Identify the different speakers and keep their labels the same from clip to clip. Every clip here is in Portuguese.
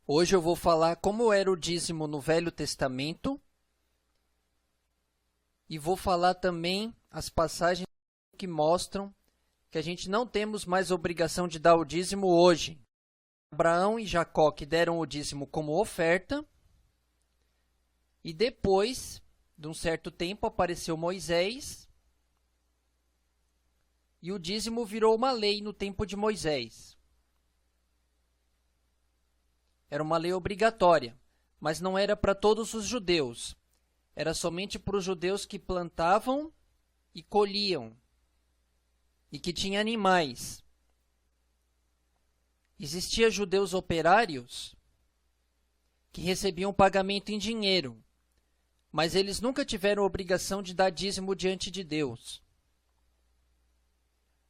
Speaker 1: Hoje eu vou falar como era o dízimo no Velho Testamento e vou falar também as passagens que mostram que a gente não temos mais obrigação de dar o dízimo hoje. Abraão e Jacó que deram o dízimo como oferta e depois de um certo tempo apareceu Moisés e o dízimo virou uma lei no tempo de Moisés. Era uma lei obrigatória, mas não era para todos os judeus. Era somente para os judeus que plantavam e colhiam e que tinham animais. Existiam judeus operários que recebiam pagamento em dinheiro, mas eles nunca tiveram obrigação de dar dízimo diante de Deus.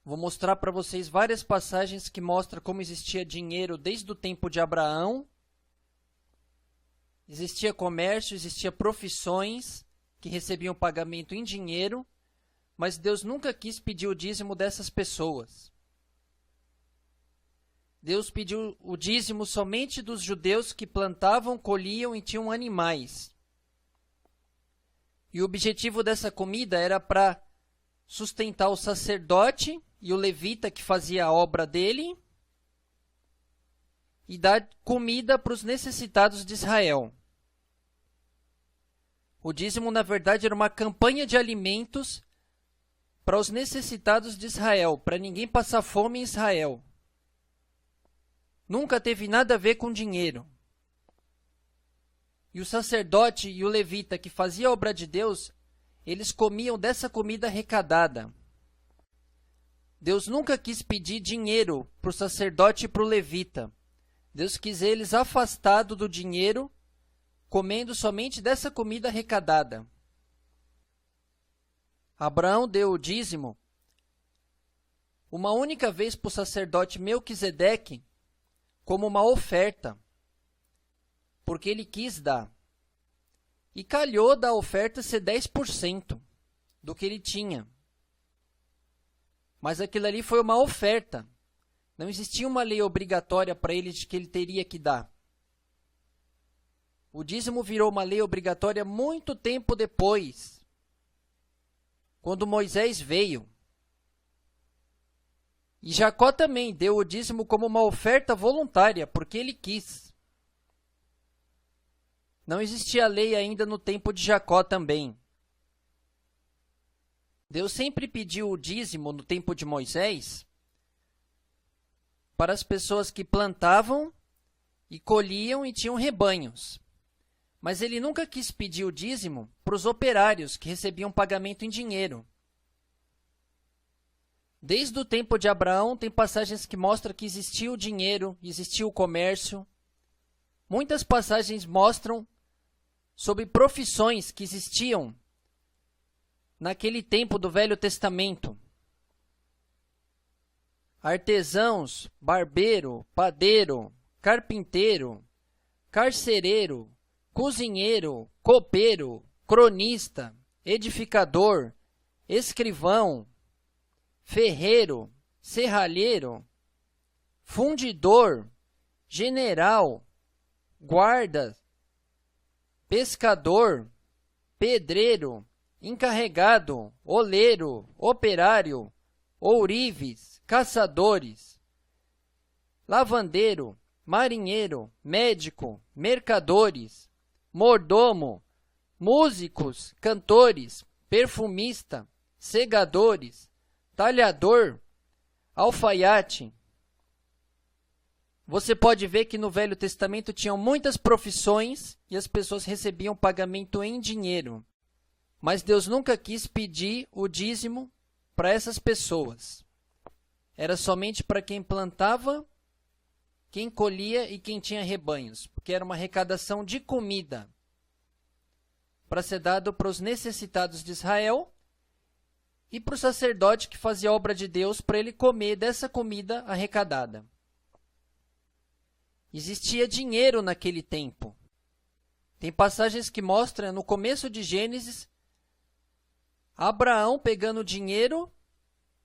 Speaker 1: Vou mostrar para vocês várias passagens que mostram como existia dinheiro desde o tempo de Abraão. Existia comércio, existia profissões que recebiam pagamento em dinheiro, mas Deus nunca quis pedir o dízimo dessas pessoas. Deus pediu o dízimo somente dos judeus que plantavam, colhiam e tinham animais. E o objetivo dessa comida era para sustentar o sacerdote e o levita que fazia a obra dele e dar comida para os necessitados de Israel. O dízimo, na verdade, era uma campanha de alimentos para os necessitados de Israel, para ninguém passar fome em Israel. Nunca teve nada a ver com dinheiro. E o sacerdote e o levita que fazia a obra de Deus, eles comiam dessa comida arrecadada. Deus nunca quis pedir dinheiro para o sacerdote e para o levita. Deus quis eles afastados do dinheiro, comendo somente dessa comida arrecadada. Abraão deu o dízimo uma única vez para o sacerdote Melquisedeque como uma oferta, porque ele quis dar. E calhou da oferta ser 10% do que ele tinha. Mas aquilo ali foi uma oferta. Não existia uma lei obrigatória para ele de que ele teria que dar. O dízimo virou uma lei obrigatória muito tempo depois, quando Moisés veio. E Jacó também deu o dízimo como uma oferta voluntária, porque ele quis. Não existia lei ainda no tempo de Jacó também. Deus sempre pediu o dízimo no tempo de Moisés para as pessoas que plantavam e colhiam e tinham rebanhos. Mas ele nunca quis pedir o dízimo para os operários que recebiam pagamento em dinheiro. Desde o tempo de Abraão, tem passagens que mostram que existia o dinheiro, existia o comércio. Muitas passagens mostram sobre profissões que existiam naquele tempo do Velho Testamento. Artesãos, barbeiro, padeiro, carpinteiro, carcereiro, cozinheiro, copeiro, cronista, edificador, escrivão, ferreiro, serralheiro, fundidor, general, guarda, pescador, pedreiro, encarregado, oleiro, operário, ourives, caçadores, lavandeiro, marinheiro, médico, mercadores, mordomo, músicos, cantores, perfumista, segadores, talhador, alfaiate. Você pode ver que no Velho Testamento tinham muitas profissões e as pessoas recebiam pagamento em dinheiro. Mas Deus nunca quis pedir o dízimo para essas pessoas. Era somente para quem plantava, quem colhia e quem tinha rebanhos, porque era uma arrecadação de comida para ser dado para os necessitados de Israel e para o sacerdote que fazia a obra de Deus para ele comer dessa comida arrecadada. Existia dinheiro naquele tempo. Tem passagens que mostram, no começo de Gênesis, Abraão pegando dinheiro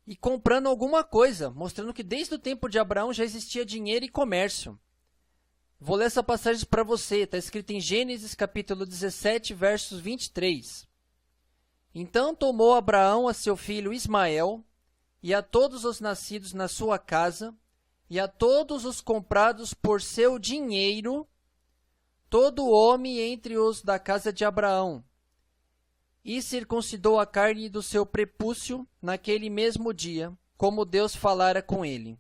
Speaker 1: e comprando alguma coisa, mostrando que desde o tempo de Abraão já existia dinheiro e comércio. Vou ler essa passagem para você, está escrito em Gênesis capítulo 17, versos 23. Então tomou Abraão a seu filho Ismael, e a todos os nascidos na sua casa, e a todos os comprados por seu dinheiro, todo homem entre os da casa de Abraão, e circuncidou a carne do seu prepúcio naquele mesmo dia, como Deus falara com ele.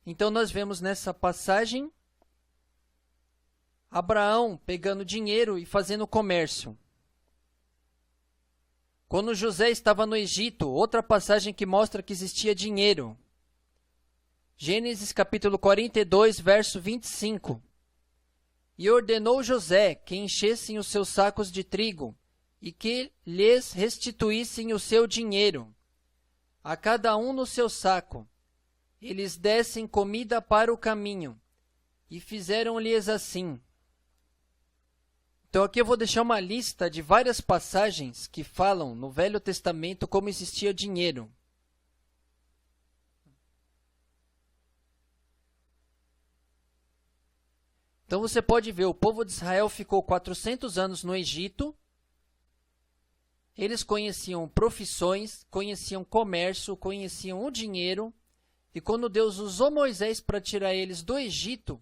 Speaker 1: Então nós vemos nessa passagem Abraão pegando dinheiro e fazendo comércio. Quando José estava no Egito, outra passagem que mostra que existia dinheiro. Gênesis capítulo 42, verso 25. E ordenou José que enchessem os seus sacos de trigo e que lhes restituíssem o seu dinheiro, a cada um no seu saco. Eles dessem comida para o caminho, e fizeram-lhes assim. Então aqui eu vou deixar uma lista de várias passagens que falam no Velho Testamento como existia dinheiro. Então você pode ver, o povo de Israel ficou 400 anos no Egito. Eles conheciam profissões, conheciam comércio, conheciam o dinheiro. E quando Deus usou Moisés para tirar eles do Egito,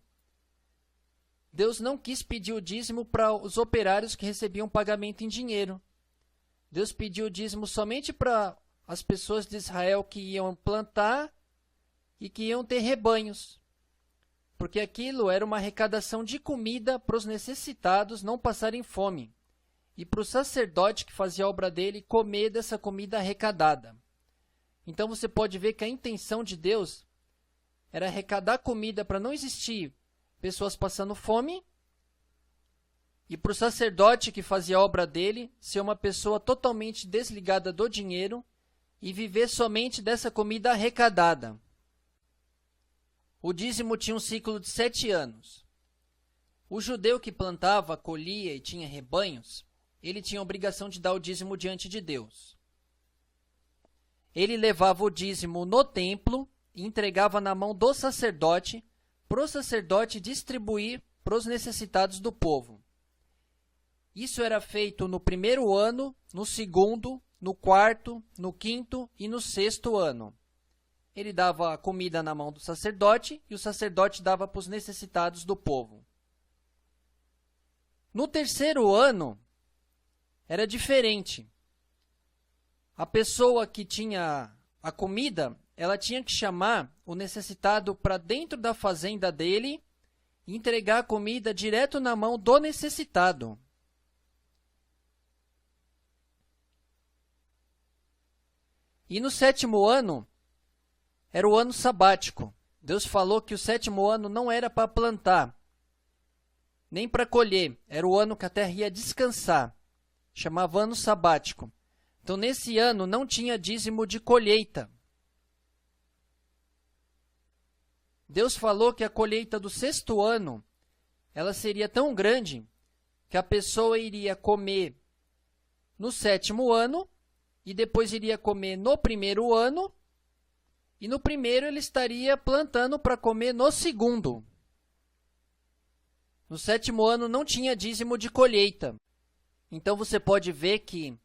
Speaker 1: Deus não quis pedir o dízimo para os operários que recebiam pagamento em dinheiro. Deus pediu o dízimo somente para as pessoas de Israel que iam plantar e que iam ter rebanhos. Porque aquilo era uma arrecadação de comida para os necessitados não passarem fome. E para o sacerdote que fazia a obra dele comer dessa comida arrecadada. Então você pode ver que a intenção de Deus era arrecadar comida para não existir pessoas passando fome, e para o sacerdote que fazia a obra dele ser uma pessoa totalmente desligada do dinheiro e viver somente dessa comida arrecadada. O dízimo tinha um ciclo de 7 anos. O judeu que plantava, colhia e tinha rebanhos, ele tinha a obrigação de dar o dízimo diante de Deus. Ele levava o dízimo no templo e entregava na mão do sacerdote, para o sacerdote distribuir para os necessitados do povo. Isso era feito no primeiro ano, no segundo, no quarto, no quinto e no sexto ano. Ele dava a comida na mão do sacerdote e o sacerdote dava para os necessitados do povo. No terceiro ano, era diferente. A pessoa que tinha a comida, ela tinha que chamar o necessitado para dentro da fazenda dele e entregar a comida direto na mão do necessitado. E no sétimo ano, era o ano sabático. Deus falou que o sétimo ano não era para plantar, nem para colher. Era o ano que a terra ia descansar. Chamava ano sabático. Então, nesse ano, não tinha dízimo de colheita. Deus falou que a colheita do sexto ano, ela seria tão grande que a pessoa iria comer no sétimo ano e depois iria comer no primeiro ano e no primeiro ele estaria plantando para comer no segundo. No sétimo ano não tinha dízimo de colheita. Então você pode ver que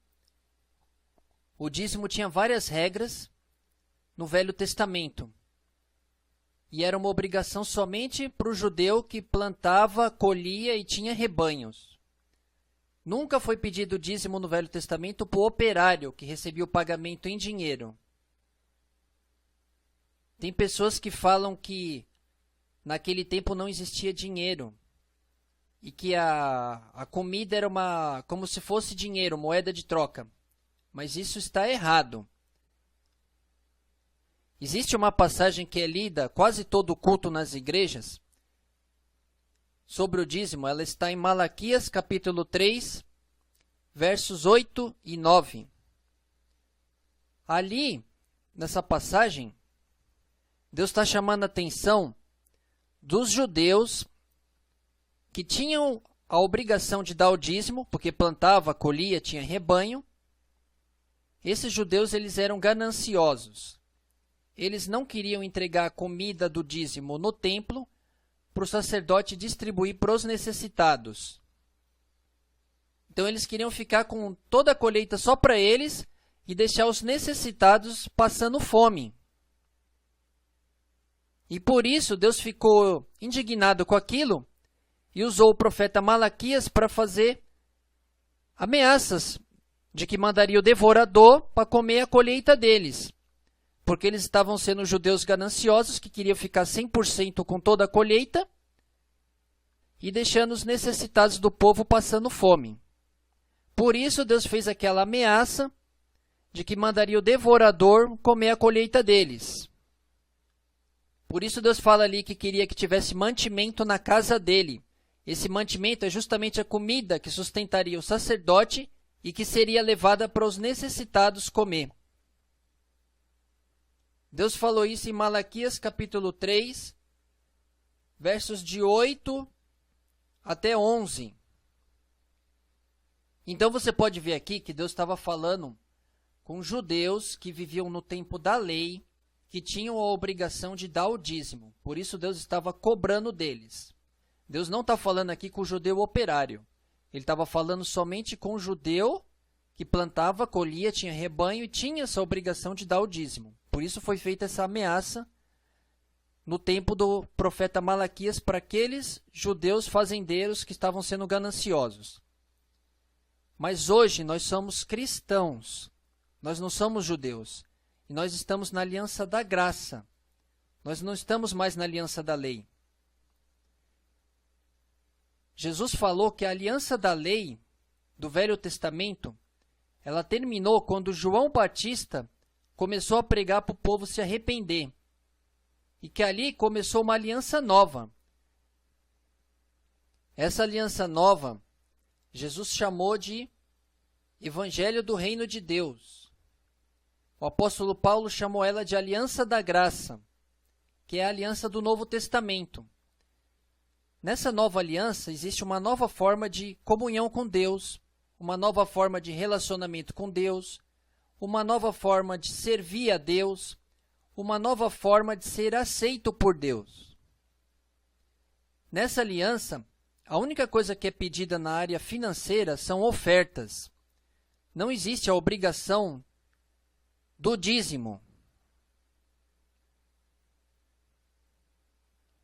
Speaker 1: o dízimo tinha várias regras no Velho Testamento. E era uma obrigação somente para o judeu que plantava, colhia e tinha rebanhos. Nunca foi pedido dízimo no Velho Testamento para o operário que recebia o pagamento em dinheiro. Tem pessoas que falam que naquele tempo não existia dinheiro e que a comida era como se fosse dinheiro, moeda de troca. Mas isso está errado. Existe uma passagem que é lida quase todo o culto nas igrejas sobre o dízimo. Ela está em Malaquias capítulo 3, versos 8 e 9. Ali, nessa passagem, Deus está chamando a atenção dos judeus que tinham a obrigação de dar o dízimo, porque plantava, colhia, tinha rebanho. Esses judeus eles eram gananciosos. Eles não queriam entregar a comida do dízimo no templo, para o sacerdote distribuir para os necessitados. Então eles queriam ficar com toda a colheita só para eles e deixar os necessitados passando fome. E por isso Deus ficou indignado com aquilo e usou o profeta Malaquias para fazer ameaças de que mandaria o devorador para comer a colheita deles. Porque eles estavam sendo judeus gananciosos que queriam ficar 100% com toda a colheita e deixando os necessitados do povo passando fome. Por isso Deus fez aquela ameaça de que mandaria o devorador comer a colheita deles. Por isso Deus fala ali que queria que tivesse mantimento na casa dele. Esse mantimento é justamente a comida que sustentaria o sacerdote e que seria levada para os necessitados comer. Deus falou isso em Malaquias capítulo 3, versos de 8 até 11. Então você pode ver aqui que Deus estava falando com judeus que viviam no tempo da lei, que tinham a obrigação de dar o dízimo. Por isso Deus estava cobrando deles. Deus não está falando aqui com o judeu operário. Ele estava falando somente com o judeu que plantava, colhia, tinha rebanho e tinha essa obrigação de dar o dízimo. Por isso foi feita essa ameaça no tempo do profeta Malaquias para aqueles judeus fazendeiros que estavam sendo gananciosos. Mas hoje nós somos cristãos, nós não somos judeus, e nós estamos na aliança da graça. Nós não estamos mais na aliança da lei. Jesus falou que a aliança da lei do Velho Testamento, ela terminou quando João Batista começou a pregar para o povo se arrepender. E que ali começou uma aliança nova. Essa aliança nova, Jesus chamou de Evangelho do Reino de Deus. O apóstolo Paulo chamou ela de Aliança da Graça, que é a aliança do Novo Testamento. Nessa nova aliança existe uma nova forma de comunhão com Deus, uma nova forma de relacionamento com Deus, uma nova forma de servir a Deus, uma nova forma de ser aceito por Deus. Nessa aliança, a única coisa que é pedida na área financeira são ofertas. Não existe a obrigação do dízimo.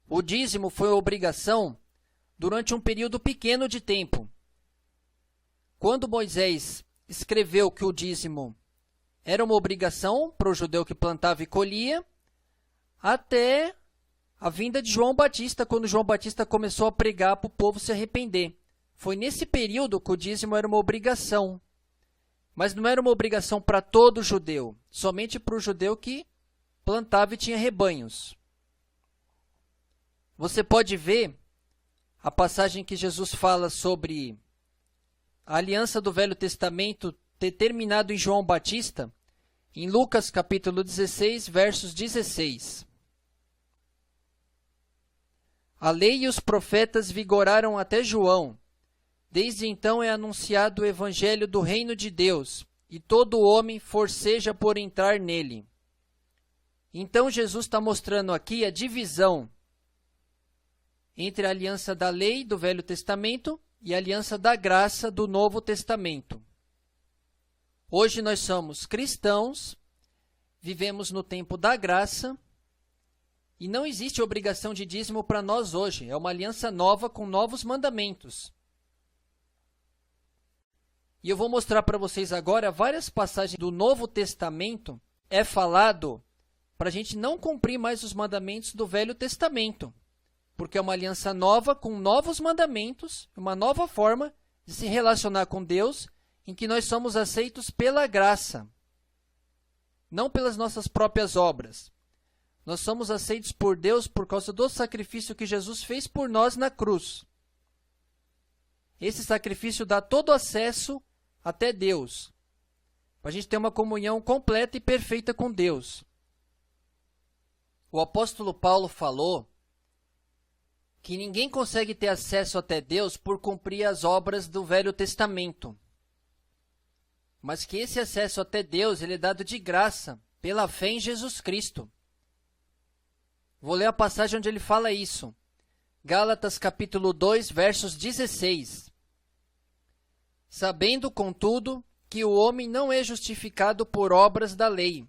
Speaker 1: O dízimo foi obrigação durante um período pequeno de tempo. Quando Moisés escreveu que o dízimo era uma obrigação para o judeu que plantava e colhia, até a vinda de João Batista, quando João Batista começou a pregar para o povo se arrepender. Foi nesse período que o dízimo era uma obrigação. Mas não era uma obrigação para todo judeu, somente para o judeu que plantava e tinha rebanhos. Você pode ver a passagem que Jesus fala sobre a aliança do Velho Testamento ter terminado em João Batista, em Lucas capítulo 16, versos 16. A lei e os profetas vigoraram até João. Desde então é anunciado o evangelho do reino de Deus, e todo homem forceja por entrar nele. Então Jesus está mostrando aqui a divisão entre a aliança da lei do Velho Testamento e a aliança da graça do Novo Testamento. Hoje nós somos cristãos, vivemos no tempo da graça, e não existe obrigação de dízimo para nós hoje. É uma aliança nova com novos mandamentos. E eu vou mostrar para vocês agora várias passagens do Novo Testamento. É falado para a gente não cumprir mais os mandamentos do Velho Testamento. Porque é uma aliança nova com novos mandamentos, uma nova forma de se relacionar com Deus, em que nós somos aceitos pela graça, não pelas nossas próprias obras. Nós somos aceitos por Deus por causa do sacrifício que Jesus fez por nós na cruz. Esse sacrifício dá todo acesso até Deus, para a gente ter uma comunhão completa e perfeita com Deus. O apóstolo Paulo falou que ninguém consegue ter acesso até Deus por cumprir as obras do Velho Testamento, mas que esse acesso até Deus ele é dado de graça, pela fé em Jesus Cristo. Vou ler a passagem onde ele fala isso. Gálatas capítulo 2, versos 16. Sabendo, contudo, que o homem não é justificado por obras da lei,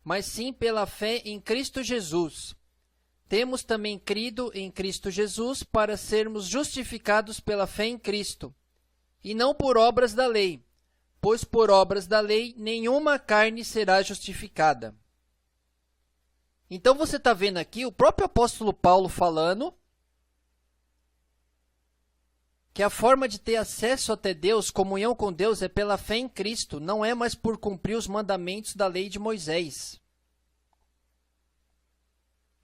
Speaker 1: mas sim pela fé em Cristo Jesus. Temos também crido em Cristo Jesus para sermos justificados pela fé em Cristo, e não por obras da lei, pois por obras da lei nenhuma carne será justificada. Então você está vendo aqui o próprio apóstolo Paulo falando que a forma de ter acesso até Deus, comunhão com Deus, é pela fé em Cristo, não é mais por cumprir os mandamentos da lei de Moisés.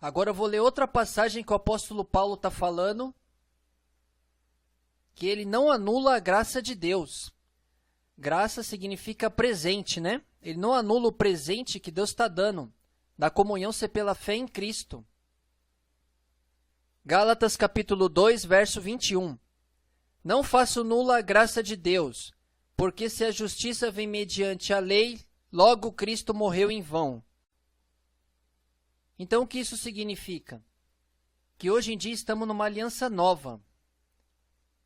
Speaker 1: Agora eu vou ler outra passagem que o apóstolo Paulo está falando, que ele não anula a graça de Deus. Graça significa presente, né? Ele não anula o presente que Deus está dando, da comunhão ser pela fé em Cristo. Gálatas capítulo 2, verso 21. Não faço nula a graça de Deus, porque se a justiça vem mediante a lei, logo Cristo morreu em vão. Então, o que isso significa? Que hoje em dia estamos numa aliança nova,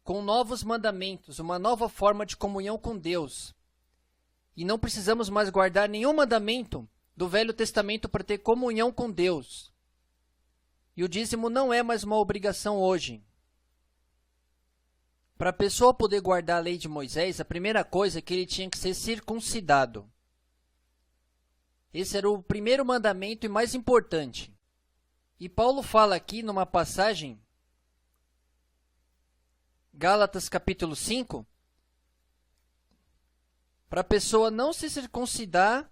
Speaker 1: com novos mandamentos, uma nova forma de comunhão com Deus. E não precisamos mais guardar nenhum mandamento do Velho Testamento para ter comunhão com Deus. E o dízimo não é mais uma obrigação hoje. Para a pessoa poder guardar a lei de Moisés, a primeira coisa é que ele tinha que ser circuncidado. Esse era o primeiro mandamento e mais importante. E Paulo fala aqui numa passagem, Gálatas capítulo 5, para a pessoa não se circuncidar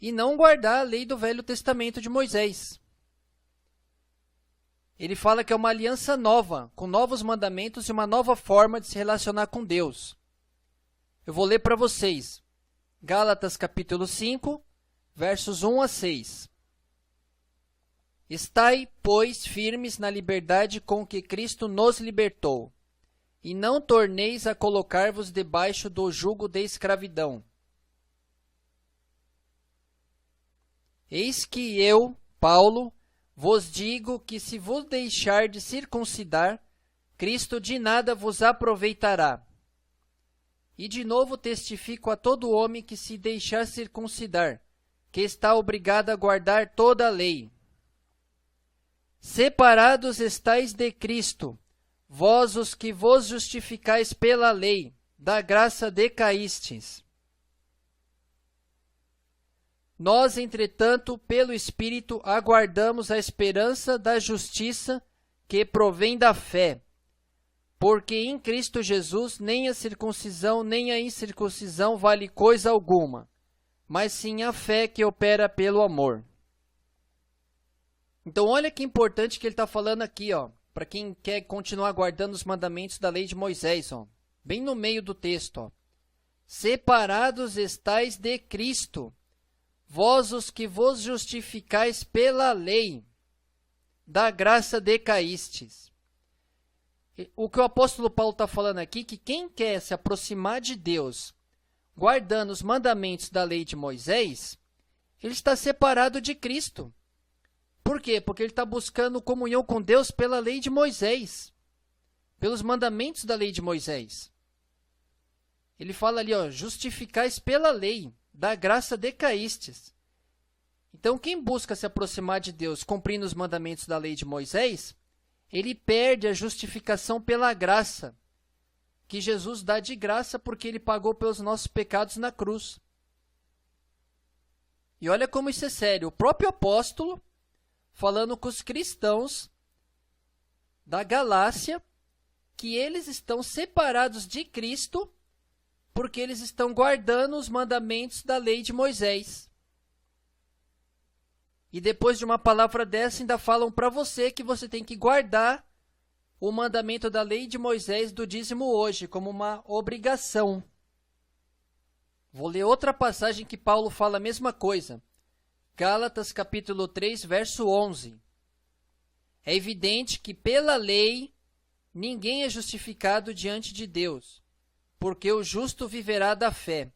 Speaker 1: e não guardar a lei do Velho Testamento de Moisés. Ele fala que é uma aliança nova, com novos mandamentos e uma nova forma de se relacionar com Deus. Eu vou ler para vocês. Gálatas capítulo 5, versos 1 a 6. Estai, pois, firmes na liberdade com que Cristo nos libertou, e não torneis a colocar-vos debaixo do jugo de escravidão. Eis que eu, Paulo, vos digo que se vos deixar de circuncidar, Cristo de nada vos aproveitará. E de novo testifico a todo homem que se deixar circuncidar, que está obrigado a guardar toda a lei. Separados estáis de Cristo, vós os que vos justificais pela lei, da graça decaístes. Nós, entretanto, pelo Espírito, aguardamos a esperança da justiça que provém da fé. Porque em Cristo Jesus nem a circuncisão nem a incircuncisão vale coisa alguma, mas sim a fé que opera pelo amor. Então olha que importante que ele está falando aqui, para quem quer continuar guardando os mandamentos da lei de Moisés, bem no meio do texto. Separados estáis de Cristo, vós os que vos justificais pela lei, da graça decaístes. O que o apóstolo Paulo está falando aqui, que quem quer se aproximar de Deus, guardando os mandamentos da lei de Moisés, ele está separado de Cristo. Por quê? Porque ele está buscando comunhão com Deus pela lei de Moisés, pelos mandamentos da lei de Moisés. Ele fala ali, justificais pela lei, da graça decaístes. Então, quem busca se aproximar de Deus cumprindo os mandamentos da lei de Moisés, ele perde a justificação pela graça, que Jesus dá de graça porque ele pagou pelos nossos pecados na cruz. E olha como isso é sério. O próprio apóstolo, falando com os cristãos da Galácia, que eles estão separados de Cristo porque eles estão guardando os mandamentos da lei de Moisés. E depois de uma palavra dessa, ainda falam para você que você tem que guardar o mandamento da lei de Moisés do dízimo hoje, como uma obrigação. Vou ler outra passagem que Paulo fala a mesma coisa. Gálatas capítulo 3, verso 11. É evidente que pela lei ninguém é justificado diante de Deus, porque o justo viverá da fé.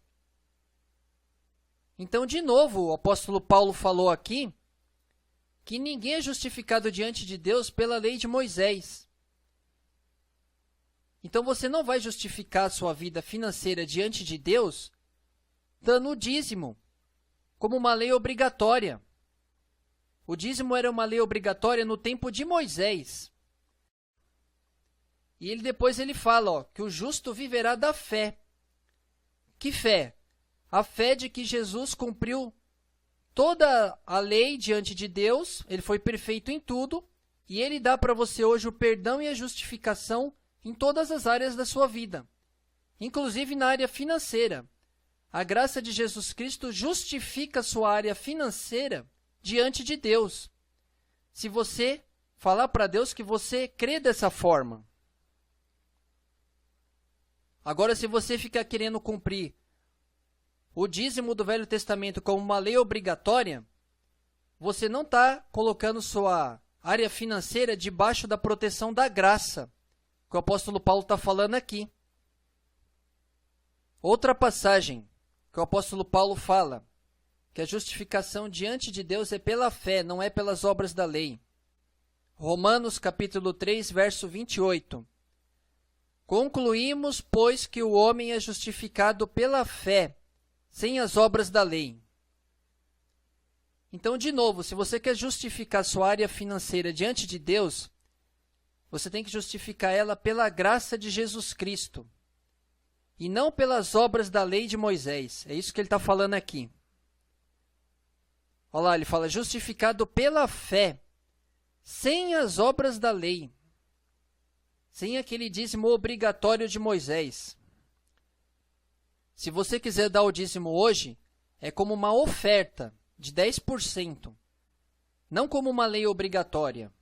Speaker 1: Então, de novo, o apóstolo Paulo falou aqui que ninguém é justificado diante de Deus pela lei de Moisés. Então você não vai justificar a sua vida financeira diante de Deus dando o dízimo como uma lei obrigatória. O dízimo era uma lei obrigatória no tempo de Moisés. E depois ele fala que o justo viverá da fé. Que fé? A fé de que Jesus cumpriu toda a lei diante de Deus, ele foi perfeito em tudo, e ele dá para você hoje o perdão e a justificação em todas as áreas da sua vida, inclusive na área financeira. A graça de Jesus Cristo justifica a sua área financeira diante de Deus. Se você falar para Deus que você crê dessa forma. Agora, se você ficar querendo cumprir o dízimo do Velho Testamento como uma lei obrigatória, você não está colocando sua área financeira debaixo da proteção da graça, que o apóstolo Paulo está falando aqui. Outra passagem que o apóstolo Paulo fala, que a justificação diante de Deus é pela fé, não é pelas obras da lei. Romanos capítulo 3, verso 28. Concluímos, pois, que o homem é justificado pela fé, sem as obras da lei. Então, de novo, se você quer justificar sua área financeira diante de Deus, você tem que justificar ela pela graça de Jesus Cristo e não pelas obras da lei de Moisés. É isso que ele está falando aqui. Olha lá, ele fala justificado pela fé, sem as obras da lei, sem aquele dízimo obrigatório de Moisés. Se você quiser dar o dízimo hoje, é como uma oferta de 10%, não como uma lei obrigatória.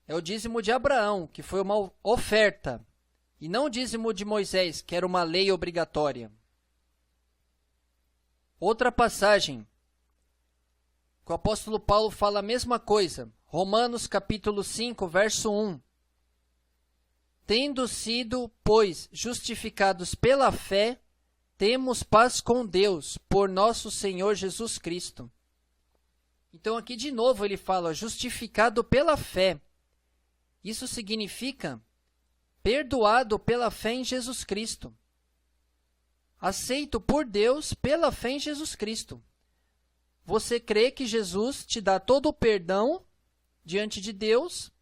Speaker 1: É o dízimo de Abraão, que foi uma oferta, e não o dízimo de Moisés, que era uma lei obrigatória. Outra passagem, que o apóstolo Paulo fala a mesma coisa, Romanos capítulo 5, verso 1. Tendo sido, pois, justificados pela fé, temos paz com Deus, por nosso Senhor Jesus Cristo. Então aqui de novo ele fala, justificado pela fé. Isso significa perdoado pela fé em Jesus Cristo. Aceito por Deus pela fé em Jesus Cristo. Você crê que Jesus te dá todo o perdão diante de Deus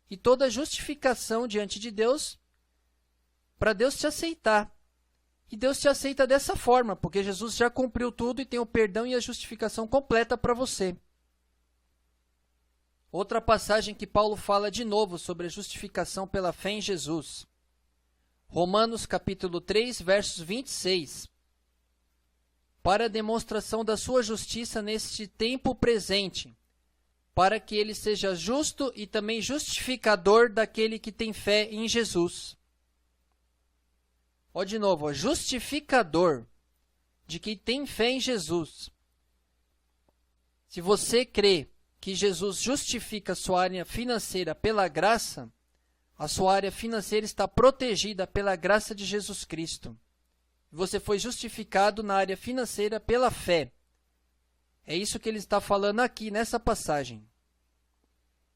Speaker 1: e toda a justificação diante de Deus para Deus te aceitar. E Deus te aceita dessa forma, porque Jesus já cumpriu tudo e tem o perdão e a justificação completa para você. Outra passagem que Paulo fala de novo sobre a justificação pela fé em Jesus. Romanos capítulo 3, versos 26. Para a demonstração da sua justiça neste tempo presente, para que ele seja justo e também justificador daquele que tem fé em Jesus. Ó, de novo, justificador de quem tem fé em Jesus. Se você crê que Jesus justifica a sua área financeira pela graça, a sua área financeira está protegida pela graça de Jesus Cristo. Você foi justificado na área financeira pela fé. É isso que ele está falando aqui nessa passagem.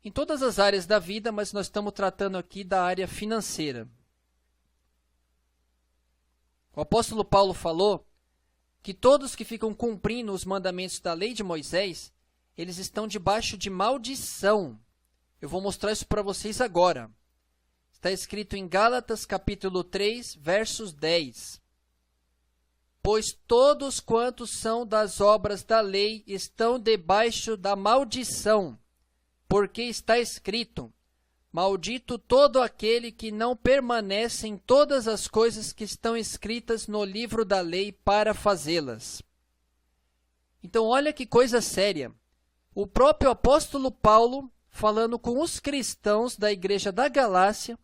Speaker 1: Em todas as áreas da vida, mas nós estamos tratando aqui da área financeira. O apóstolo Paulo falou que todos que ficam cumprindo os mandamentos da lei de Moisés, eles estão debaixo de maldição. Eu vou mostrar isso para vocês agora. Está escrito em Gálatas capítulo 3, versos 10. Pois todos quantos são das obras da lei estão debaixo da maldição, porque está escrito, maldito todo aquele que não permanece em todas as coisas que estão escritas no livro da lei para fazê-las. Então olha que coisa séria. O próprio apóstolo Paulo, falando com os cristãos da igreja da Galácia,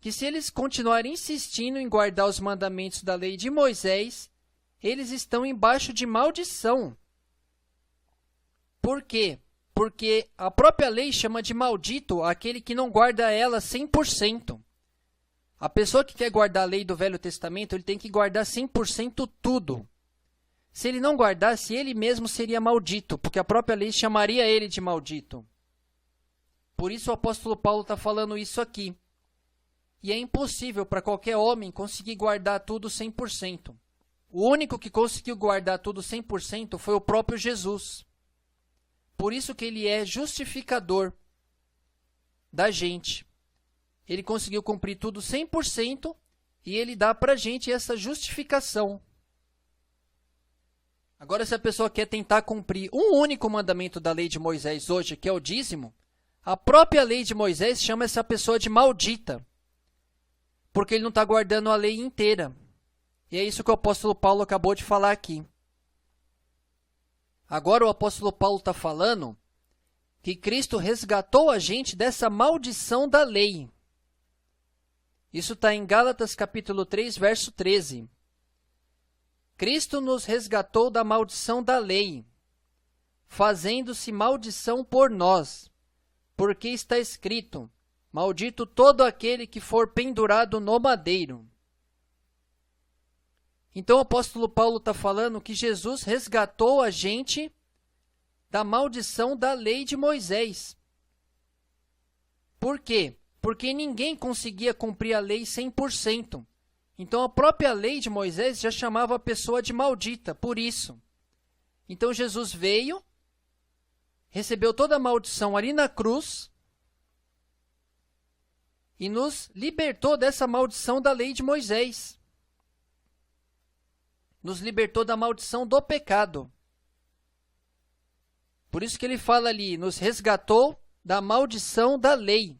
Speaker 1: que se eles continuarem insistindo em guardar os mandamentos da lei de Moisés, eles estão embaixo de maldição. Por quê? Porque a própria lei chama de maldito aquele que não guarda ela 100%. A pessoa que quer guardar a lei do Velho Testamento, ele tem que guardar 100% tudo. se ele não guardasse, ele mesmo seria maldito, porque a própria lei chamaria ele de maldito. Por isso o apóstolo Paulo está falando isso aqui. E é impossível para qualquer homem conseguir guardar tudo 100%. O único que conseguiu guardar tudo 100% foi o próprio Jesus. Por isso que ele é justificador da gente. Ele conseguiu cumprir tudo 100% e ele dá para a gente essa justificação. Agora, se a pessoa quer tentar cumprir um único mandamento da lei de Moisés hoje, que é o dízimo, a própria lei de Moisés chama essa pessoa de maldita, porque ele não está guardando a lei inteira. E é isso que o apóstolo Paulo acabou de falar aqui. Agora o apóstolo Paulo está falando que Cristo resgatou a gente dessa maldição da lei. Isso está em Gálatas capítulo 3, verso 13. Cristo nos resgatou da maldição da lei, fazendo-se maldição por nós, porque está escrito: maldito todo aquele que for pendurado no madeiro. Então o apóstolo Paulo está falando que Jesus resgatou a gente da maldição da lei de Moisés. Por quê? Porque ninguém conseguia cumprir a lei 100%. Então a própria lei de Moisés já chamava a pessoa de maldita, por isso. Então Jesus veio, recebeu toda a maldição ali na cruz e nos libertou dessa maldição da lei de Moisés. Nos libertou da maldição do pecado. Por isso que ele fala ali, nos resgatou da maldição da lei.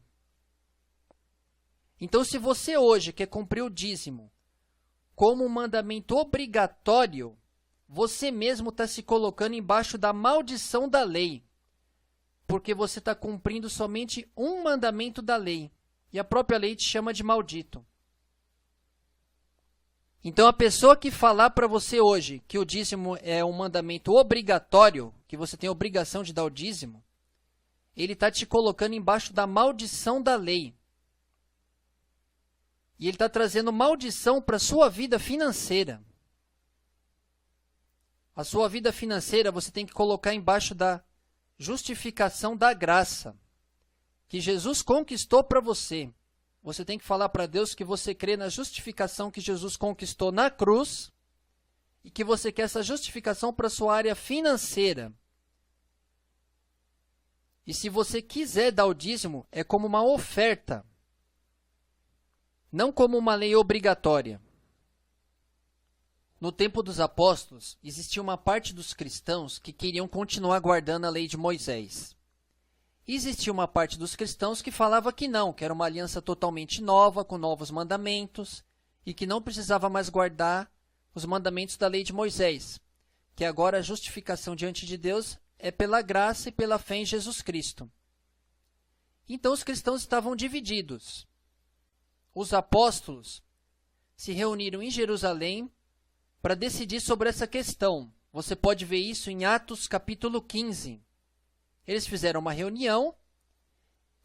Speaker 1: Então, se você hoje quer cumprir o dízimo como um mandamento obrigatório, você mesmo está se colocando embaixo da maldição da lei, porque você está cumprindo somente um mandamento da lei, e a própria lei te chama de maldito. Então, a pessoa que falar para você hoje que o dízimo é um mandamento obrigatório, que você tem a obrigação de dar o dízimo, ele está te colocando embaixo da maldição da lei. E ele está trazendo maldição para a sua vida financeira. A sua vida financeira você tem que colocar embaixo da justificação da graça, que Jesus conquistou para você. Você tem que falar para Deus que você crê na justificação que Jesus conquistou na cruz e que você quer essa justificação para a sua área financeira. E se você quiser dar o dízimo, é como uma oferta, não como uma lei obrigatória. No tempo dos apóstolos, existia uma parte dos cristãos que queriam continuar guardando a lei de Moisés. E existia uma parte dos cristãos que falava que não, que era uma aliança totalmente nova, com novos mandamentos, e que não precisava mais guardar os mandamentos da lei de Moisés, que agora a justificação diante de Deus é pela graça e pela fé em Jesus Cristo. Então os cristãos estavam divididos. Os apóstolos se reuniram em Jerusalém para decidir sobre essa questão. Você pode ver isso em Atos capítulo 15. Eles fizeram uma reunião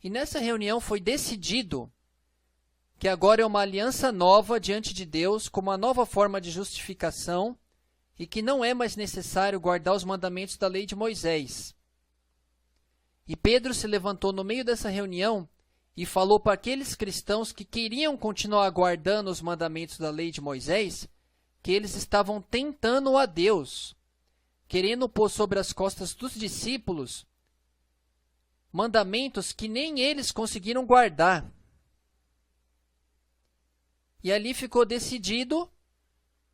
Speaker 1: e nessa reunião foi decidido que agora é uma aliança nova diante de Deus, com uma nova forma de justificação e que não é mais necessário guardar os mandamentos da lei de Moisés. E Pedro se levantou no meio dessa reunião e falou para aqueles cristãos que queriam continuar guardando os mandamentos da lei de Moisés, que eles estavam tentando a Deus, querendo pôr sobre as costas dos discípulos mandamentos que nem eles conseguiram guardar. E ali ficou decidido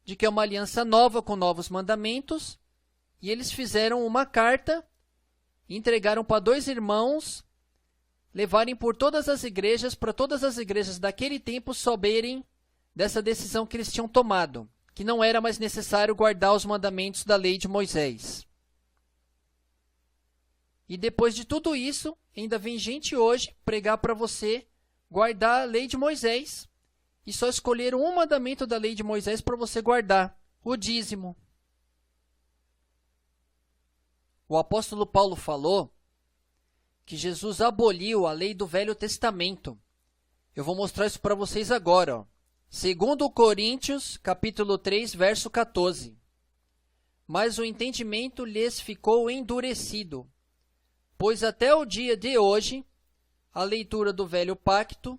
Speaker 1: de que é uma aliança nova com novos mandamentos, e eles fizeram uma carta, entregaram para 2 irmãos, levarem por todas as igrejas, para todas as igrejas daquele tempo saberem dessa decisão que eles tinham tomado, que não era mais necessário guardar os mandamentos da lei de Moisés. E depois de tudo isso, ainda vem gente hoje pregar para você guardar a lei de Moisés, e só escolheram um mandamento da lei de Moisés para você guardar, o dízimo. O apóstolo Paulo falou que Jesus aboliu a lei do Velho Testamento. Eu vou mostrar isso para vocês agora. 2 Coríntios, capítulo 3, verso 14. mas o entendimento lhes ficou endurecido, pois até o dia de hoje, a leitura do Velho Pacto,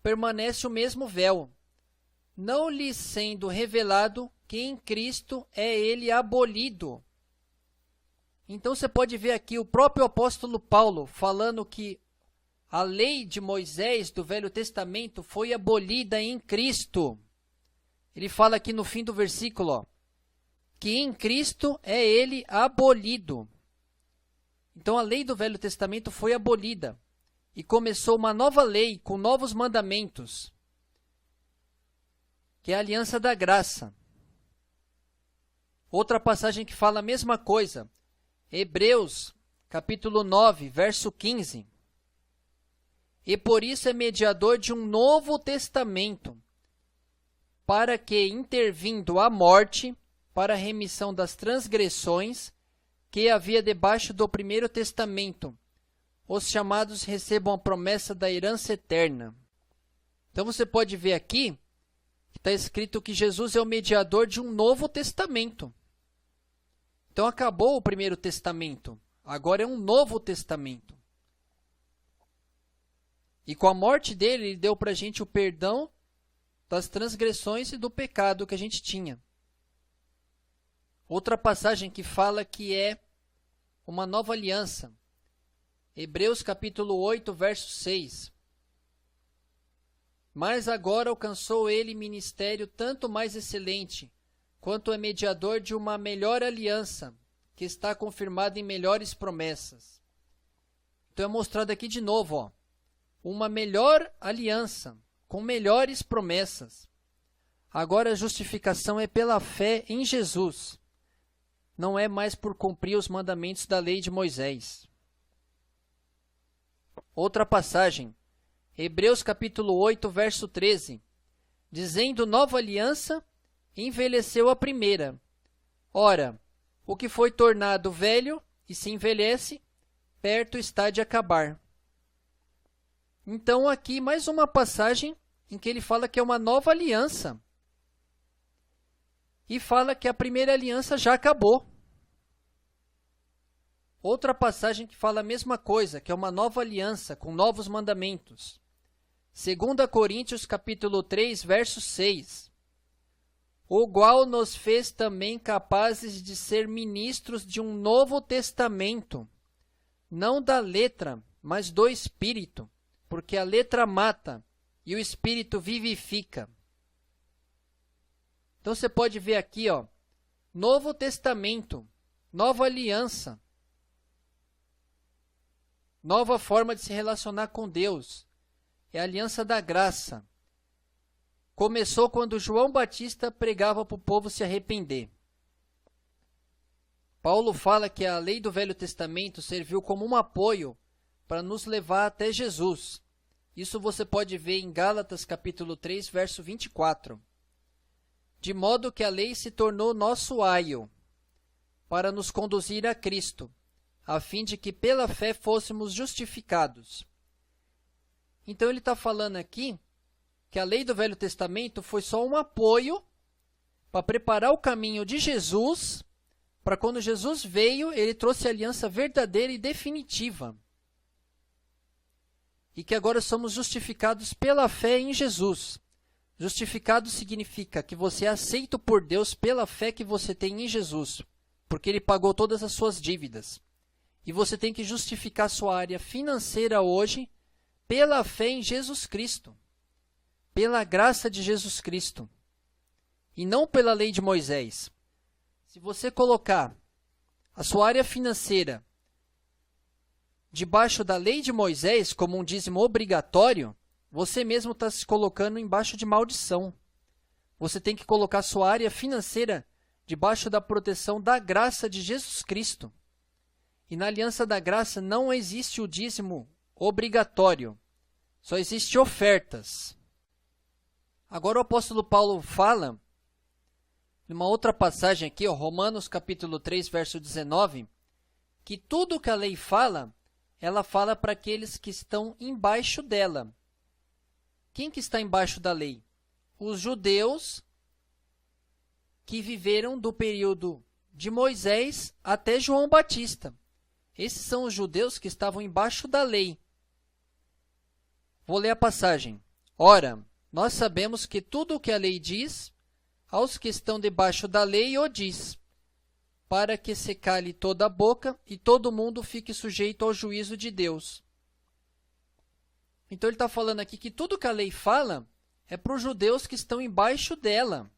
Speaker 1: permanece o mesmo véu, não lhes sendo revelado que em Cristo é ele abolido. Então você pode ver aqui o próprio apóstolo Paulo falando que a lei de Moisés do Velho Testamento foi abolida em Cristo. Ele fala aqui no fim do versículo, ó, que em Cristo é ele abolido. Então a lei do Velho Testamento foi abolida e começou uma nova lei com novos mandamentos, que é a aliança da graça. Outra passagem que fala a mesma coisa, Hebreus, capítulo 9, verso 15. E por isso é mediador de um novo testamento, para que, intervindo a morte, para a remissão das transgressões que havia debaixo do primeiro testamento, os chamados recebam a promessa da herança eterna. Então você pode ver aqui que está escrito que Jesus é o mediador de um novo testamento. Então acabou o primeiro testamento, agora é um novo testamento. E com a morte dele, ele deu para a gente o perdão das transgressões e do pecado que a gente tinha. Outra passagem que fala que é uma nova aliança. Hebreus capítulo 8, verso 6. Mas agora alcançou ele ministério tanto mais excelente, quanto é mediador de uma melhor aliança, que está confirmada em melhores promessas. Então é mostrado aqui de novo, ó, uma melhor aliança, com melhores promessas. Agora a justificação é pela fé em Jesus. Não é mais por cumprir os mandamentos da lei de Moisés. Outra passagem, Hebreus capítulo 8, verso 13. Dizendo nova aliança, envelheceu a primeira. Ora, o que foi tornado velho e se envelhece, perto está de acabar. Então aqui mais uma passagem em que ele fala que é uma nova aliança. E fala que a primeira aliança já acabou. Outra passagem que fala a mesma coisa, que é uma nova aliança com novos mandamentos. 2 Coríntios capítulo 3, verso 6. O qual nos fez também capazes de ser ministros de um novo testamento, não da letra, mas do Espírito, porque a letra mata e o Espírito vivifica. Então você pode ver aqui, ó, Novo Testamento, nova aliança, nova forma de se relacionar com Deus. É a aliança da graça. Começou quando João Batista pregava para o povo se arrepender. Paulo fala que a lei do Velho Testamento serviu como um apoio para nos levar até Jesus. Isso você pode ver em Gálatas capítulo 3, verso 24. De modo que a lei se tornou nosso aio, para nos conduzir a Cristo, a fim de que pela fé fôssemos justificados. Então ele está falando aqui que a lei do Velho Testamento foi só um apoio para preparar o caminho de Jesus, para quando Jesus veio, ele trouxe a aliança verdadeira e definitiva. E que agora somos justificados pela fé em Jesus. Justificado significa que você é aceito por Deus pela fé que você tem em Jesus, porque ele pagou todas as suas dívidas. E você tem que justificar sua área financeira hoje pela fé em Jesus Cristo, pela graça de Jesus Cristo, e não pela lei de Moisés. Se você colocar a sua área financeira debaixo da lei de Moisés, como um dízimo obrigatório, você mesmo está se colocando embaixo de maldição. Você tem que colocar sua área financeira debaixo da proteção da graça de Jesus Cristo. E na aliança da graça não existe o dízimo obrigatório, só existe ofertas. Agora o apóstolo Paulo fala, numa outra passagem aqui, ó, Romanos capítulo 3, verso 19, que tudo que a lei fala, ela fala para aqueles que estão embaixo dela. Quem que está embaixo da lei? Os judeus que viveram do período de Moisés até João Batista. Esses são os judeus que estavam embaixo da lei. Vou ler a passagem. Ora, nós sabemos que tudo o que a lei diz, aos que estão debaixo da lei o diz, para que se cale toda a boca e todo mundo fique sujeito ao juízo de Deus. Então ele está falando aqui que tudo que a lei fala é para os judeus que estão embaixo dela.